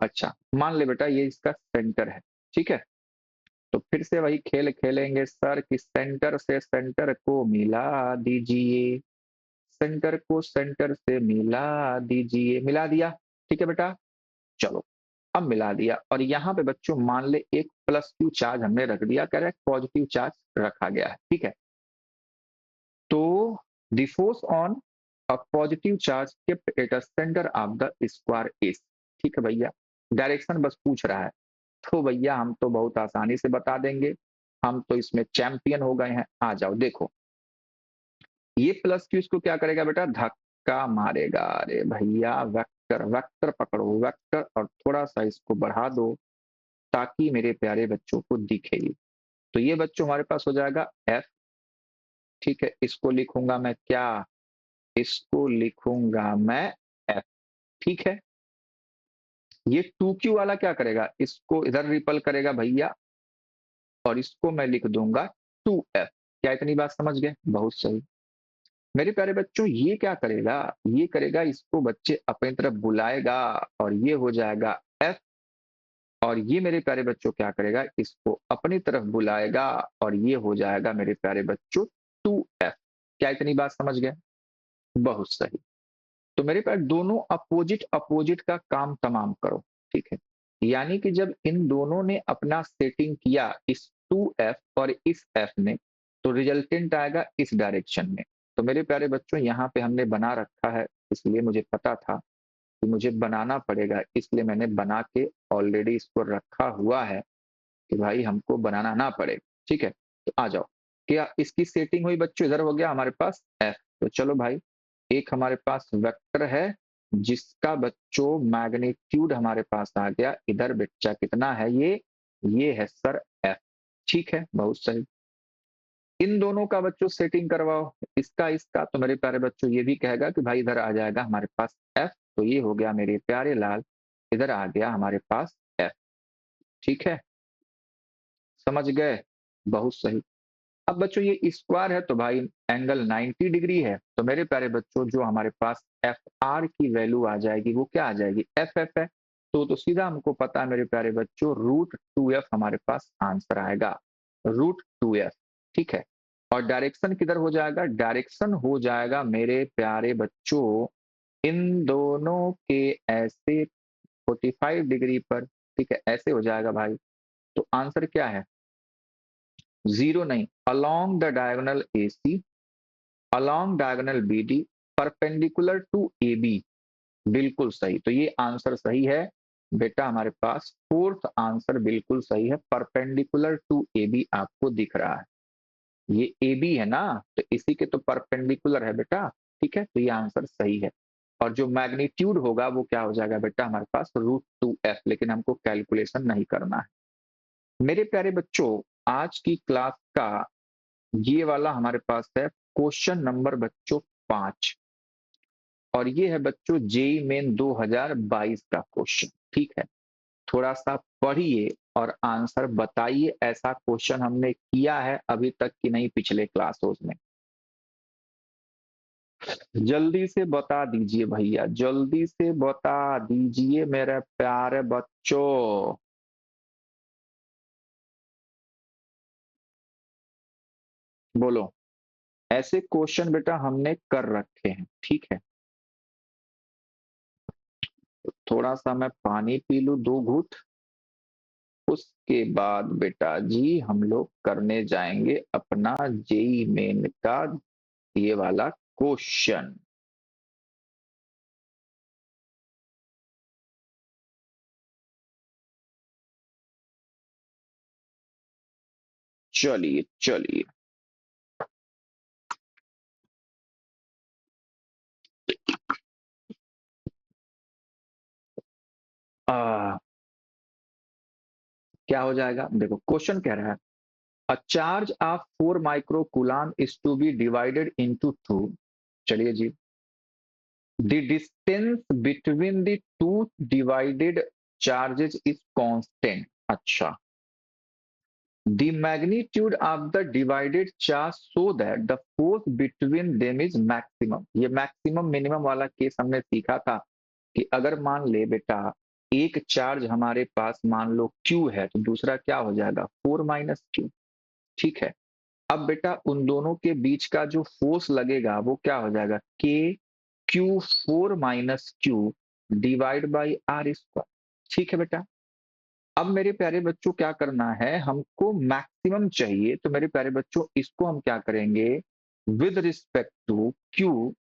अच्छा मान ले बेटा ये इसका सेंटर है, ठीक है। तो फिर से वही खेल खेलेंगे सर कि सेंटर से सेंटर को मिला दीजिए, सेंटर को सेंटर से मिला दीजिए, मिला दिया, ठीक है बेटा। चलो अब मिला दिया, और यहाँ पे बच्चों मान ले एक प्लस क्यू चार्ज हमने रख दिया, कह रहा है पॉजिटिव चार्ज रखा गया है, ठीक है। तो the force on a positive charge kept at a centre of the square is. ठीक है भैया, डायरेक्शन बस पूछ रहा है, तो भैया हम तो बहुत आसानी से बता देंगे, हम तो इसमें चैंपियन हो गए हैं। आ जाओ देखो, ये प्लस क्यू इसको क्या करेगा बेटा, धक्का मारेगा। अरे भैया वेक्टर, वेक्टर पकड़ो वेक्टर, और थोड़ा सा इसको बढ़ा दो ताकि मेरे प्यारे बच्चों को दिखे। तो ये बच्चों हमारे पास हो जाएगा एफ। ठीक है, इसको लिखूंगा मैं क्या, इसको लिखूंगा मैं एफ। ठीक है, ये 2Q वाला क्या करेगा, इसको इधर रिपल करेगा भैया, और इसको मैं लिख दूंगा 2F। क्या इतनी बात समझ गए, बहुत सही। मेरे प्यारे बच्चों ये क्या करेगा, ये करेगा इसको बच्चे अपनी तरफ बुलाएगा, और ये हो जाएगा F। और ये मेरे प्यारे बच्चों क्या करेगा, इसको अपनी तरफ बुलाएगा, और ये हो जाएगा मेरे प्यारे बच्चों 2F। क्या इतनी बात समझ गए, बहुत सही। तो मेरे पास दोनों अपोजिट अपोजिट का काम तमाम करो। ठीक है, यानी कि जब इन दोनों ने अपना सेटिंग किया इस 2F और इस F में, तो रिजल्टेंट आएगा इस डायरेक्शन में। तो मेरे प्यारे बच्चों यहाँ पे हमने बना रखा है, इसलिए मुझे पता था कि मुझे बनाना पड़ेगा, इसलिए मैंने बना के ऑलरेडी इसको रखा हुआ है कि भाई हमको बनाना ना पड़े। ठीक है, तो आ जाओ, क्या इसकी सेटिंग हुई बच्चों, इधर हो गया हमारे पास F। तो चलो भाई, एक हमारे पास वेक्टर है जिसका बच्चों मैग्नीट्यूड हमारे पास आ गया, इधर बच्चा कितना है, ये है सर F। ठीक है, बहुत सही। इन दोनों का बच्चों सेटिंग करवाओ, इसका इसका, तो मेरे प्यारे बच्चों ये भी कहेगा कि भाई इधर आ जाएगा हमारे पास F। तो ये हो गया मेरे प्यारे लाल, इधर आ गया हमारे पास F। ठीक है, समझ गए, बहुत सही। अब बच्चों ये स्क्वायर है तो भाई एंगल 90 डिग्री है, तो मेरे प्यारे बच्चों जो हमारे पास एफ आर की वैल्यू आ जाएगी वो क्या आ जाएगी, एफ एफ है। तो सीधा हमको पता है मेरे प्यारे बच्चों, √2F हमारे पास आंसर आएगा, √2F। ठीक है, और डायरेक्शन किधर हो जाएगा, डायरेक्शन हो जाएगा मेरे प्यारे बच्चों इन दोनों के ऐसे 45 डिग्री पर। ठीक है, ऐसे हो जाएगा भाई। तो आंसर क्या है, जीरो नहीं, along the diagonal AC, along diagonal BD, perpendicular to AB। बिल्कुल सही, तो ये आंसर सही है बेटा, हमारे पास फोर्थ आंसर बिल्कुल सही है, परपेंडिकुलर टू AB आपको दिख रहा है, ये AB है ना, तो इसी के तो परपेंडिकुलर है बेटा। ठीक है, तो ये आंसर सही है। और जो मैग्नीट्यूड होगा वो क्या हो जाएगा बेटा हमारे पास, √2F, लेकिन हमको कैलकुलेशन नहीं करना है। मेरे प्यारे बच्चों, आज की क्लास का ये वाला हमारे पास है क्वेश्चन नंबर बच्चों 5, और ये है बच्चों जेई मेन 2022 का क्वेश्चन। ठीक है, थोड़ा सा पढ़िए और आंसर बताइए, ऐसा क्वेश्चन हमने किया है अभी तक कि नहीं पिछले क्लासों में। जल्दी से बता दीजिए भैया, जल्दी से बता दीजिए मेरे प्यारे बच्चों। बोलो, ऐसे क्वेश्चन बेटा हमने कर रखे हैं। ठीक है, थोड़ा सा मैं पानी पी लूं 2 घूंट, उसके बाद बेटा जी हम लोग करने जाएंगे अपना जेई मेन का ये वाला क्वेश्चन। चलिए चलिए, क्या हो जाएगा, देखो क्वेश्चन कह रहा है a charge of 4 micro coulomb is to be divided into 2। चलिए जी, the distance between the two divided charges is constant. अच्छा, the magnitude of the divided charge so that the force between them is maximum। ये maximum minimum वाला case हमने सीखा था कि अगर मान ले बेटा एक चार्ज हमारे पास मान लो Q है, तो दूसरा क्या हो जाएगा 4 - Q। ठीक है, अब बेटा उन दोनों के बीच का जो फोर्स लगेगा वो क्या हो जाएगा, K Q4 - Q divide by R²। ठीक है बेटा, अब मेरे प्यारे बच्चों क्या करना है, हमको मैक्सिमम चाहिए, तो मेरे प्यारे बच्चों इसको हम क्या करेंगे, with respect to Q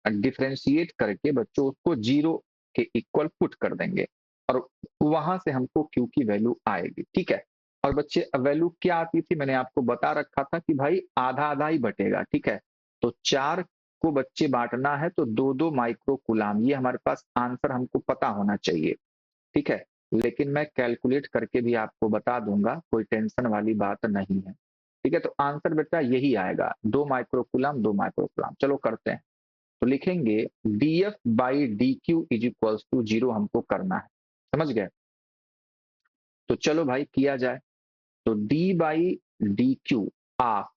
differentiate करके बच्चों उसको 0 के इक्वल पुट कर देंगे और वहां से हमको Q की वैल्यू आएगी, ठीक है। और बच्चे वैल्यू क्या आती थी, मैंने आपको बता रखा था कि भाई आधा आधा ही बटेगा, ठीक है। तो 4 को बच्चे बांटना है तो 2-2 माइक्रो कूलाम, ये हमारे पास आंसर हमको पता होना चाहिए, ठीक है। लेकिन मैं कैलकुलेट करके भी आपको बता दूंगा, कोई टेंशन वाली बात नहीं है, ठीक है। तो आंसर बेटा यही आएगा, 2 माइक्रोकुलम 2 माइक्रोकुलम। चलो करते हैं। तो लिखेंगे df by d q is equals to 0 हमको करना है, समझ गए। तो चलो भाई किया जाए। तो d by d q of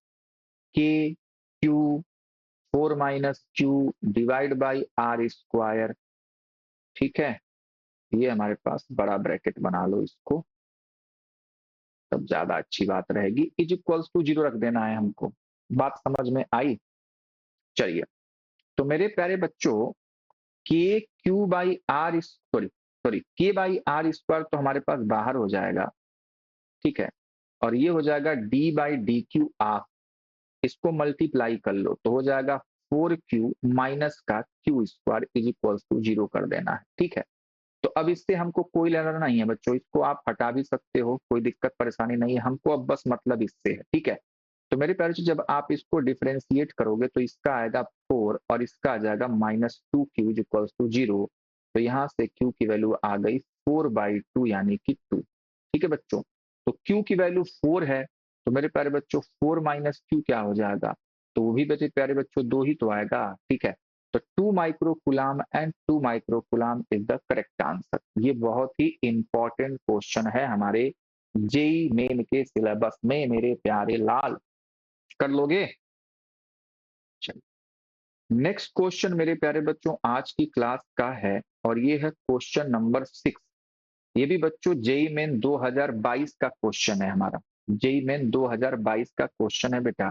k q 4 - q divide by r square, ठीक है। ये हमारे पास बड़ा ब्रैकेट बना लो इसको, तब ज्यादा अच्छी बात रहेगी। इज इक्वल्स टू 0 रख देना है हमको। बात समझ में आई। चलिए, तो मेरे प्यारे बच्चों k q by r sorry sorry k by r square तो हमारे पास बाहर हो जाएगा, ठीक है। और ये हो जाएगा d by d q of, इसको मल्टीप्लाई कर लो तो हो जाएगा 4Q माइनस का q square is equals to 0 कर देना है, ठीक है। तो अब इससे हमको कोई लेना नहीं है बच्चों, इसको आप हटा भी सकते हो, कोई दिक्कत परेशानी नहीं है हमको, अब बस मतलब इससे है, ठीक है। तो मेरे प्यारे बच्चों जब आप इसको डिफरेंशिएट करोगे तो इसका आएगा 4 और इसका आ जाएगा -2Q इज इक्वल्स टू 0। तो यहाँ से Q की वैल्यू आ गई 4/2 यानी कि 2, ठीक है बच्चों। तो Q की वैल्यू 4 है, तो मेरे प्यारे बच्चों 4 - Q क्या हो जाएगा, तो वो भी बच्चे प्यारे बच्चों 2 ही तो आएगा, ठीक है। तो 2 microcoulomb and 2 microcoulomb is the correct answer. ये बहुत ही इंपॉर्टेंट क्वेश्चन है हमारे जेई मेन के सिलेबस में मेरे प्यारे लाल, कर लोगे। नेक्स्ट क्वेश्चन मेरे प्यारे बच्चों आज की क्लास का है और ये है क्वेश्चन नंबर 6। ये भी बच्चों जेई मेन 2022 का क्वेश्चन है हमारा, जेई मेन 2022 का क्वेश्चन है बेटा।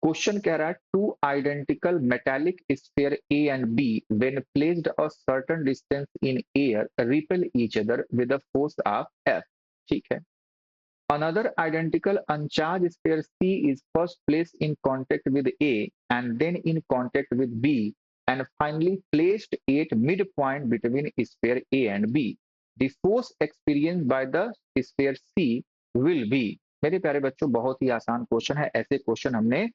क्वेश्चन कह रहा है two identical metallic sphere a and b when placed a certain distance in air repel each other with the force of f, ठीक है। Another identical uncharged sphere C is first placed in contact with A and then in contact with B and finally placed at midpoint between sphere A and B. The force experienced by the sphere C will be। मेरे प्यारे बच्चों बहुत ही आसान question है, ऐसे question हमने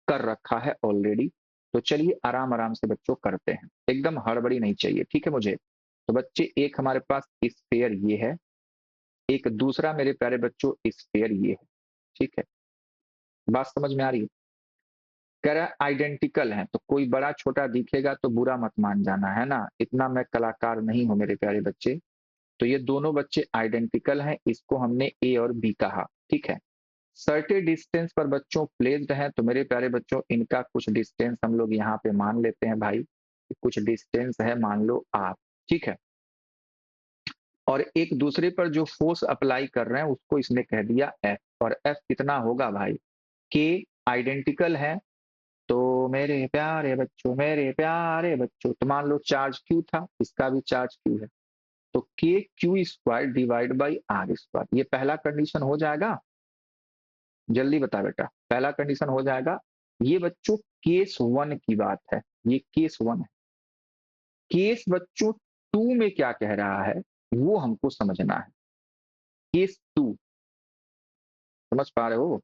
कर रखा है ऑलरेडी। तो चलिए आराम आराम से बच्चों करते हैं, एकदम हड़बड़ी नहीं चाहिए, ठीक है मुझे। तो बच्चे एक हमारे पास स्फीयर ये है, एक दूसरा मेरे प्यारे बच्चों स्फीयर ये है, ठीक है। बात समझ में आ रही है। कह रहा है आइडेंटिकल है, तो कोई बड़ा छोटा दिखेगा तो बुरा मत मान जाना, है ना, इतना मैं कलाकार नहीं हूं मेरे प्यारे बच्चे। तो ये दोनों बच्चे आइडेंटिकल हैं, इसको हमने ए और बी कहा, ठीक है। सर्टेन डिस्टेंस पर बच्चों प्लेस्ड है, तो मेरे प्यारे बच्चों इनका कुछ डिस्टेंस हम लोग यहाँ पे मान लेते हैं भाई, कुछ डिस्टेंस है मान लो आप, ठीक है। और एक दूसरे पर जो फोर्स अप्लाई कर रहे हैं उसको इसने कह दिया एफ, और एफ कितना होगा भाई, के आइडेंटिकल है। तो मेरे प्यारे बच्चों तो मान लो चार्ज क्यू था, इसका भी चार्ज क्यू है, तो k q square divide by r square, ये पहला कंडीशन हो जाएगा। जल्दी बता बेटा, पहला कंडीशन हो जाएगा। ये बच्चों केस 1 की बात है, ये केस 1 है। केस बच्चों 2 में क्या कह रहा है वो हमको समझना है। केस 2 समझ पा रहे हो,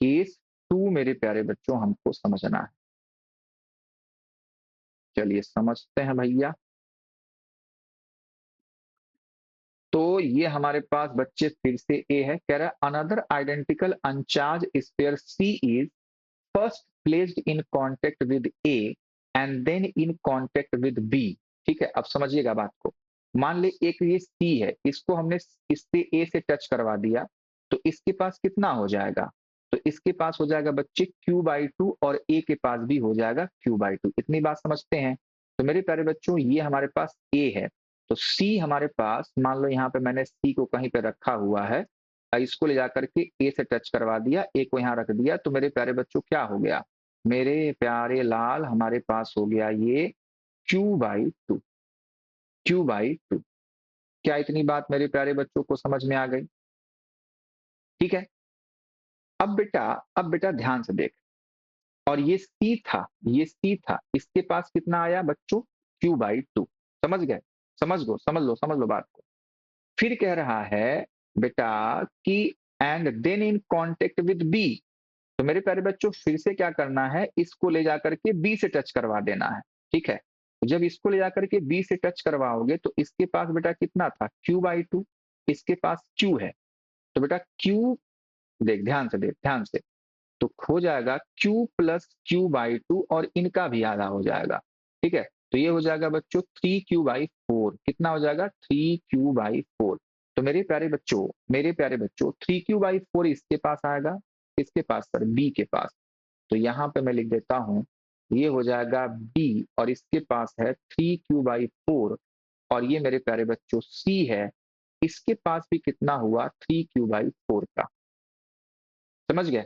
केस 2 मेरे प्यारे बच्चों हमको समझना है। चलिए समझते हैं भैया। तो ये हमारे पास बच्चे फिर से ए है, कह रहा है another identical uncharge sphere c is first placed in contact with a and then in contact with b, ठीक है। अब समझिएगा बात को। मान ले एक ये सी है, इसको हमने इससे ए से टच करवा दिया, तो इसके पास कितना हो जाएगा, तो इसके पास हो जाएगा बच्चे Q/2 और ए के पास भी हो जाएगा Q/2, इतनी बात समझते हैं। तो मेरे प्यारे बच्चों ये हमारे पास ए है, तो सी हमारे पास मान लो यहाँ पे मैंने सी को कहीं पे रखा हुआ है, इसको ले जाकर के ए से टच करवा दिया, ए को यहाँ रख दिया, तो मेरे प्यारे बच्चों क्या हो गया, मेरे प्यारे लाल हमारे पास हो गया ये Q/2, Q/2। क्या इतनी बात मेरे प्यारे बच्चों को समझ में आ गई, ठीक है। अब बेटा ध्यान से देख, और ये सी था, ये सी था, इसके पास कितना आया बच्चों, Q/2। समझ गए, समझ लो बात को। फिर कह रहा है बेटा कि and then in contact with b, तो मेरे प्यारे बच्चों फिर से क्या करना है, इसको ले जाकर के बी से टच करवा देना है। ठीक है, जब इसको ले जाकर के बी से टच करवाओगे तो इसके पास बेटा कितना था, Q/2, इसके पास Q है, तो बेटा Q, देख ध्यान से, देख ध्यान से, तो हो जाएगा Q प्लस Q/2 और इनका भी आधा हो जाएगा। ठीक है, तो ये हो जाएगा बच्चों 3Q/4, कितना हो जाएगा 3Q/4। तो मेरे प्यारे बच्चों 3Q/4 इसके पास आएगा, किसके पास सर, बी के पास। तो यहाँ पे मैं लिख देता हूं, ये हो जाएगा बी और इसके पास है 3Q/4, और ये मेरे प्यारे बच्चों सी है, इसके पास भी कितना हुआ 3Q/4 का। समझ गए,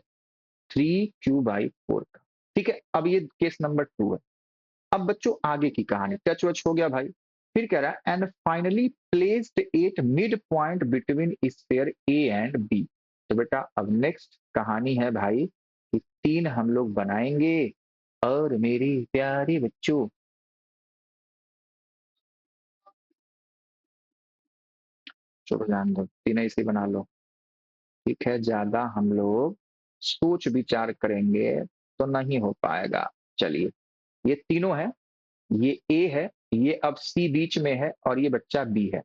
3Q/4 का। ठीक है, अब ये केस नंबर 2 है। अब बच्चों आगे की कहानी, टच वच हो गया भाई। फिर कह रहा है and finally placed at mid point between sphere a and b. तो बेटा अब नेक्स्ट कहानी है भाई कि 3 हम लोग बनाएंगे, और मेरे प्यारे बच्चों चलो जान दो, 3 ऐसे बना लो। ठीक है, ज्यादा हम लोग सोच विचार करेंगे तो नहीं हो पाएगा। चलिए, ये तीनों है, ये ए है, ये अब सी बीच में है, और ये बच्चा बी है।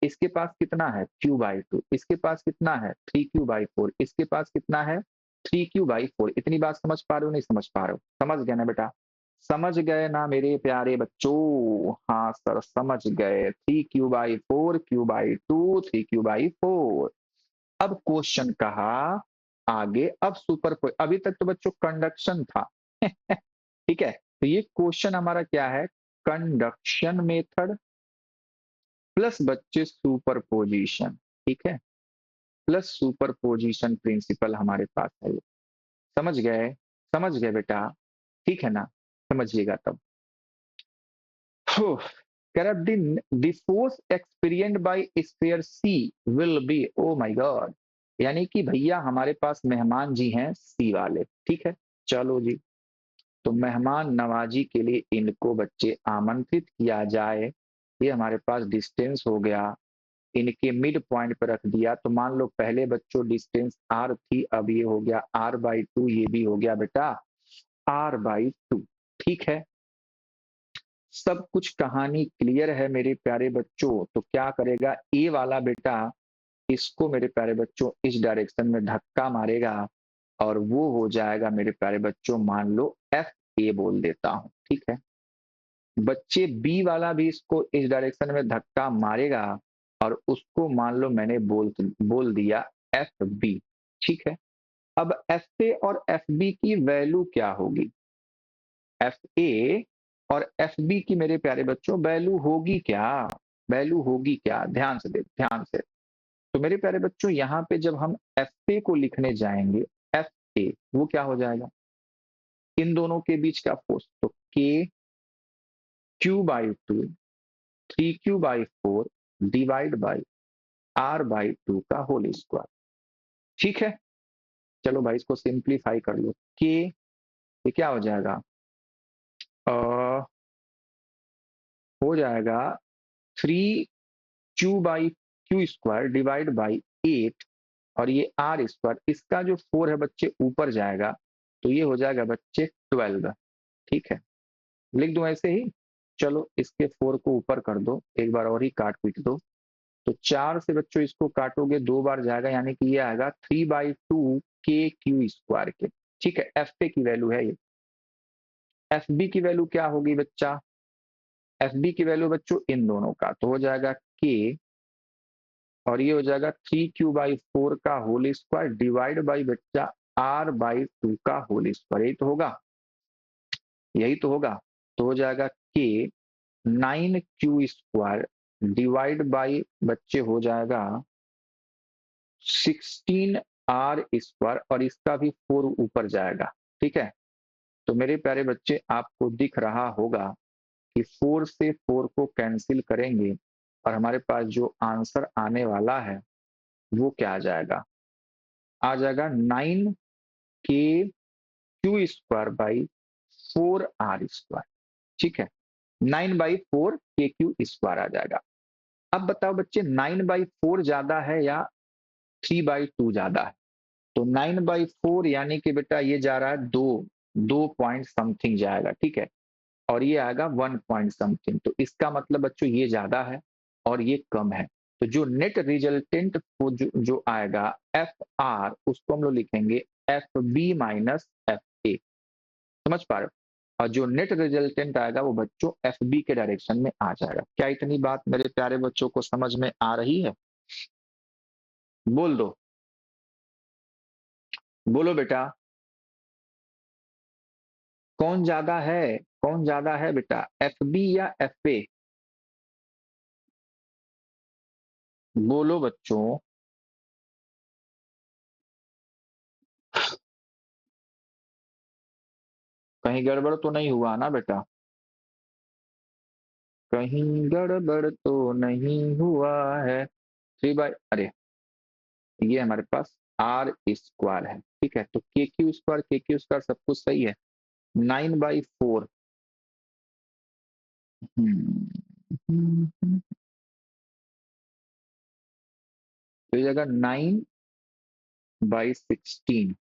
इसके पास कितना है Q/2, इसके पास कितना है 3Q/4, इसके पास कितना है 3Q/4। इतनी बात समझ पा रहे हो, नहीं समझ पा रहे हो, समझ गए ना बेटा, समझ गए ना मेरे प्यारे बच्चों, हाँ सर समझ गए, 3Q/4, Q/2, 3Q/4। अब क्वेश्चन कहा आगे, अब सुपर, अभी तक तो बच्चों कंडक्शन था ठीक है, तो ये क्वेश्चन हमारा क्या है, कंडक्शन मेथड प्लस बच्चे सुपरपोजिशन। ठीक है, प्लस सुपरपोजिशन प्रिंसिपल हमारे पास है ये। समझ गए, समझ गए बेटा, ठीक है ना, समझिएगा तब। The force experienced by sphere c will be, oh my god, यानी कि भैया हमारे पास मेहमान जी हैं सी वाले। ठीक है, चलो जी, तो मेहमान नवाजी के लिए इनको बच्चे आमंत्रित किया जाए। ये हमारे पास डिस्टेंस हो गया, इनके मिड पॉइंट पर रख दिया, तो मान लो पहले बच्चों डिस्टेंस r थी, अब ये हो गया r/2, ये भी हो गया बेटा r/2। ठीक है, सब कुछ कहानी क्लियर है मेरे प्यारे बच्चों। तो क्या करेगा ए वाला बेटा, इसको मेरे प्यारे बच्चों इस डायरेक्शन में धक्का मारेगा, और वो हो जाएगा मेरे प्यारे बच्चों, मान लो FA बोल देता हूं। ठीक है, बच्चे बी वाला भी इसको इस डायरेक्शन में धक्का मारेगा, और उसको मान लो मैंने बोल दिया FB। ठीक है, अब FA और FB की वैल्यू क्या होगी, FA और FB की मेरे प्यारे बच्चों वैल्यू होगी क्या, वैल्यू होगी क्या, ध्यान से देख, ध्यान से। तो मेरे प्यारे बच्चों यहाँ पे जब हम FA को लिखने जाएंगे, FA वो क्या हो जाएगा, इन दोनों के बीच का फोर्स, तो KQ/2 3Q/4 divide by r/2 का होल स्क्वायर। ठीक है, चलो भाई इसको सिंप्लीफाई कर लो, के ये क्या हो जाएगा, हो जाएगा 3Q/Q² डिवाइड बाई 8, और ये r², इसका जो 4 है बच्चे ऊपर जाएगा, तो ये हो जाएगा बच्चे 12। ठीक है, लिख दो ऐसे ही, चलो इसके 4 को ऊपर कर दो, एक बार और ही काट पीट दो, तो 4 से बच्चों इसको काटोगे 2 बार जाएगा, यानी कि ये आएगा 3/2 KQ² के। ठीक है, एफ पे की वैल्यू है ये। एफ बी की वैल्यू क्या होगी बच्चा, एफ बी की वैल्यू बच्चों इन दोनों का, तो हो जाएगा के, और ये हो जाएगा 3Q/4 का होल स्क्वायर डिवाइड बाई बच्चा r/2 का होल स्क्वायर, यही तो होगा, यही तो होगा। तो हो जाएगा के 9Q² डिवाइड बाई बच्चे हो जाएगा 16r², और इसका भी 4 ऊपर जाएगा। ठीक है, तो मेरे प्यारे बच्चे आपको दिख रहा होगा कि 4 से 4 को कैंसिल करेंगे, और हमारे पास जो आंसर आने वाला है वो क्या आ जाएगा, आ जाएगा 9K Q square by 4r²। ठीक है, 9/4 के क्यू स्क्वायर आ जाएगा। अब बताओ बच्चे 9/4 ज्यादा है या 3/2 ज्यादा है? तो 9/4 यानी कि बेटा ये जा रहा है 2 पॉइंट समथिंग जाएगा, ठीक है, और ये आएगा 1 पॉइंट समथिंग। तो इसका मतलब बच्चों ये ज्यादा है और ये कम है। तो जो नेट रिजल्टेंट जो आएगा FR, उसको हम लोग लिखेंगे FB माइनस FA। समझ पा रहे हो? और जो नेट रिजल्टेंट आएगा वो बच्चों FB के डायरेक्शन में आ जाएगा। क्या इतनी बात मेरे प्यारे बच्चों को समझ में आ रही है? बोल दो, बोलो बेटा, कौन ज्यादा है? कौन ज्यादा है बेटा, FB या FA? बोलो बच्चों। कहीं गड़बड़ तो नहीं हुआ ना बेटा? कहीं गड़बड़ तो नहीं हुआ है? 3 बाई, अरे ये हमारे पास R² है, ठीक है, तो के क्यू स्क्वायर सब कुछ सही है। 9/4 तो ये जगह 9/16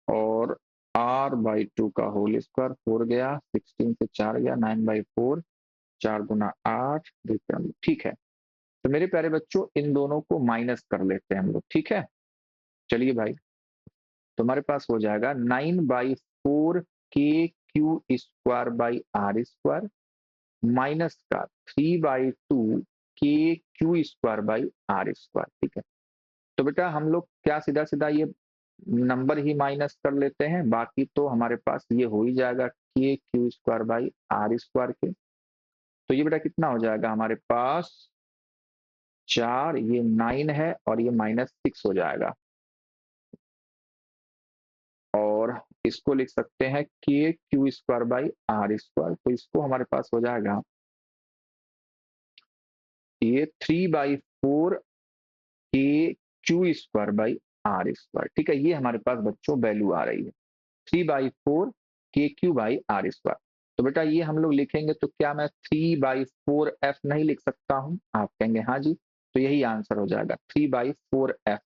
और R/2 का होल स्क्वायर 4 गया, 16 से 4 गया, 9/4, 4 दूना 8, ठीक है। तो मेरे प्यारे बच्चों इन दोनों को माइनस कर लेते हैं हम लोग, ठीक है। चलिए भाई, तो हमारे पास हो जाएगा 9/4 के q square by R² minus का 3/2 के क्यू स्क्वायर बाई R², ठीक है। तो बेटा हम लोग क्या सीधा सीधा ये नंबर ही माइनस कर लेते हैं, बाकी तो हमारे पास ये हो ही जाएगा k q square by R² के। तो ये बेटा कितना हो जाएगा हमारे पास, 4, ये 9 है और ये -6 हो जाएगा, और इसको लिख सकते हैं के क्यू स्क्वायर बाई R²। तो इसको हमारे पास हो जाएगा ये 3/4 के क्यू स्क्वायर बाई R², ठीक है। ये हमारे पास बच्चों वैल्यू आ रही है 3/4 के क्यू बाई R²। तो बेटा ये हम लोग लिखेंगे तो क्या मैं 3/4f नहीं लिख सकता हूं? आप कहेंगे हाँ जी, तो यही आंसर हो जाएगा 3/4f,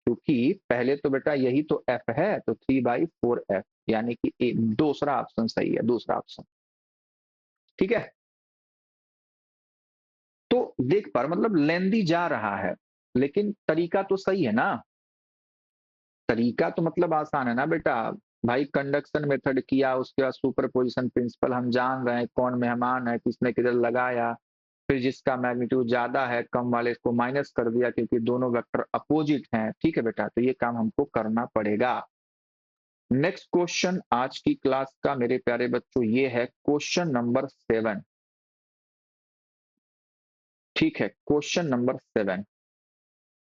क्योंकि पहले तो बेटा यही तो f है, तो 3/4f यानी कि दूसरा ऑप्शन सही है, दूसरा ऑप्शन, ठीक है। तो देख पर मतलब लेंदी जा रहा है, लेकिन तरीका तो सही है ना? तरीका तो मतलब आसान है ना बेटा। भाई कंडक्शन मेथड किया, उसके बाद सुपरपोजिशन प्रिंसिपल हम जान रहे हैं कौन मेहमान है, किसने किधर लगाया, फिर जिसका मैग्नीट्यूड ज्यादा है कम वाले को माइनस कर दिया क्योंकि दोनों वेक्टर अपोजिट हैं, ठीक है बेटा। तो ये काम हमको करना पड़ेगा। नेक्स्ट क्वेश्चन आज की क्लास का मेरे प्यारे बच्चों ये है क्वेश्चन नंबर 7, ठीक है। क्वेश्चन नंबर 7,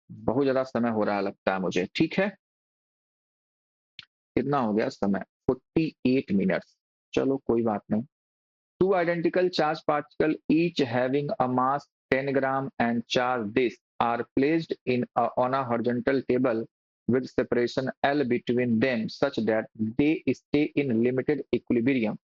बहुत ज्यादा समय हो रहा लगता है मुझे, ठीक है। कितना हो गया समय, 48 मिनट्स, चलो कोई बात नहीं। Two identical charged particles, each having a mass 10 gram and charge this, are placed on a horizontal table with separation L between them such that they stay in limited equilibrium.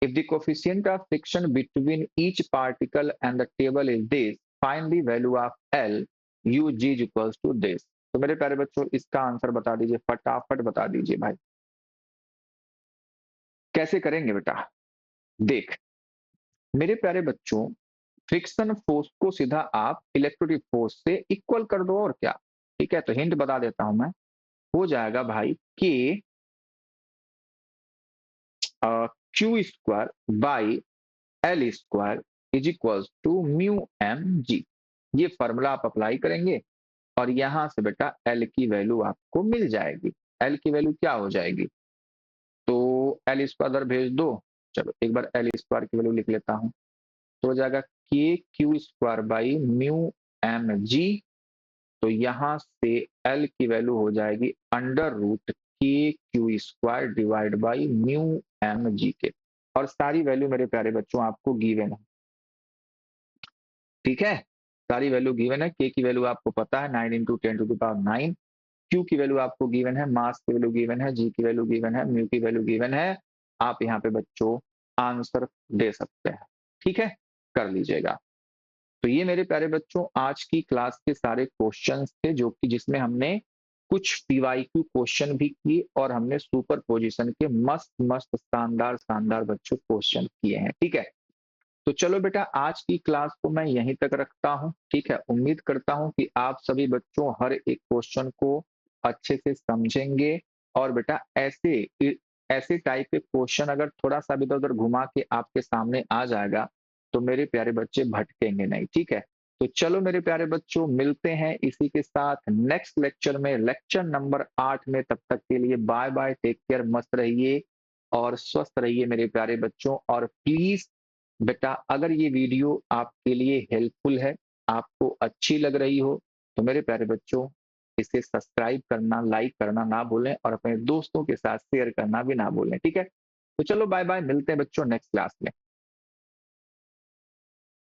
If the coefficient of friction between each particle and the table is this, find the value of L u g is equals to this. तो मेरे प्यारे बच्चों इसका answer बता दीजिए, फटाफट बता दीजिए भाई। कैसे करेंगे बेटा? देख मेरे प्यारे बच्चों, फ्रिक्शन फोर्स को सीधा आप इलेक्ट्रोस्टैटिक फोर्स से इक्वल कर दो, और क्या, ठीक है। तो हिंट बता देता हूं मैं, हो जाएगा भाई k q square by l square is equal to mu m g. ये फॉर्मूला आप अप्लाई करेंगे और यहां से बेटा एल की वैल्यू आपको मिल जाएगी। एल की वैल्यू क्या हो जाएगी, तो एल स्क्वायर इधर भेज दो, चलो एक बार एल स्क्वायर की वैल्यू लिख लेता हूं। तो हो जाएगा k q square by mu m g. तो यहां से एल की वैल्यू हो जाएगी √के q square divide by mu m g के, और सारी वैल्यू मेरे प्यारे बच्चों आपको गिवन है, ठीक है। सारी वैल्यू गिवन है। के की वैल्यू आपको पता है 9 × 10⁹, क्यू की वैल्यू आपको गिवन है, मास की वैल्यू गिवन है, जी की वैल्यू गिवन है, म्यू की वैल्यू गिवन है। आप यहाँ पे बच्चों आंसर दे सकते हैं। ठीक है, कर लीजिएगा। तो ये मेरे प्यारे बच्चों आज की क्लास के सारे क्वेश्चंस थे, जो कि जिसमें हमने कुछ पीवाईक्यू क्वेश्चन भी किए और हमने सुपर पोजिशन के मस्त मस्त शानदार शानदार बच्चों क्वेश्चन किए हैं। ठीक है, तो चलो बेटा आज की क्लास को मैं यहीं तक रखता हूँ। ठीक है, उम्मीद करता हूँ कि आप सभी बच्चों हर एक क्वेश्चन को अच्छे से समझेंगे और बेटा ऐसे टाइप के क्वेश्चन अगर थोड़ा सा भी इधर-उधर घुमा के आपके सामने आ जाएगा, तो मेरे प्यारे बच्चे भटकेंगे नहीं। ठीक है, तो चलो मेरे प्यारे बच्चों मिलते हैं इसी के साथ नेक्स्ट लेक्चर में, लेक्चर नंबर 8 में। तब तक के लिए बाय बाय, टेक केयर, मस्त रहिए और स्वस्थ रहिए मेरे प्यारे बच्चों। और प्लीज बेटा अगर ये वीडियो आपके लिए हेल्पफुल है, आपको अच्छी लग रही हो, तो मेरे प्यारे बच्चों इसे सब्सक्राइब करना, लाइक करना ना भूलें और अपने दोस्तों के साथ शेयर करना भी ना भूलें। ठीक है, तो चलो बाय बाय, मिलते हैं बच्चों नेक्स्ट क्लास में।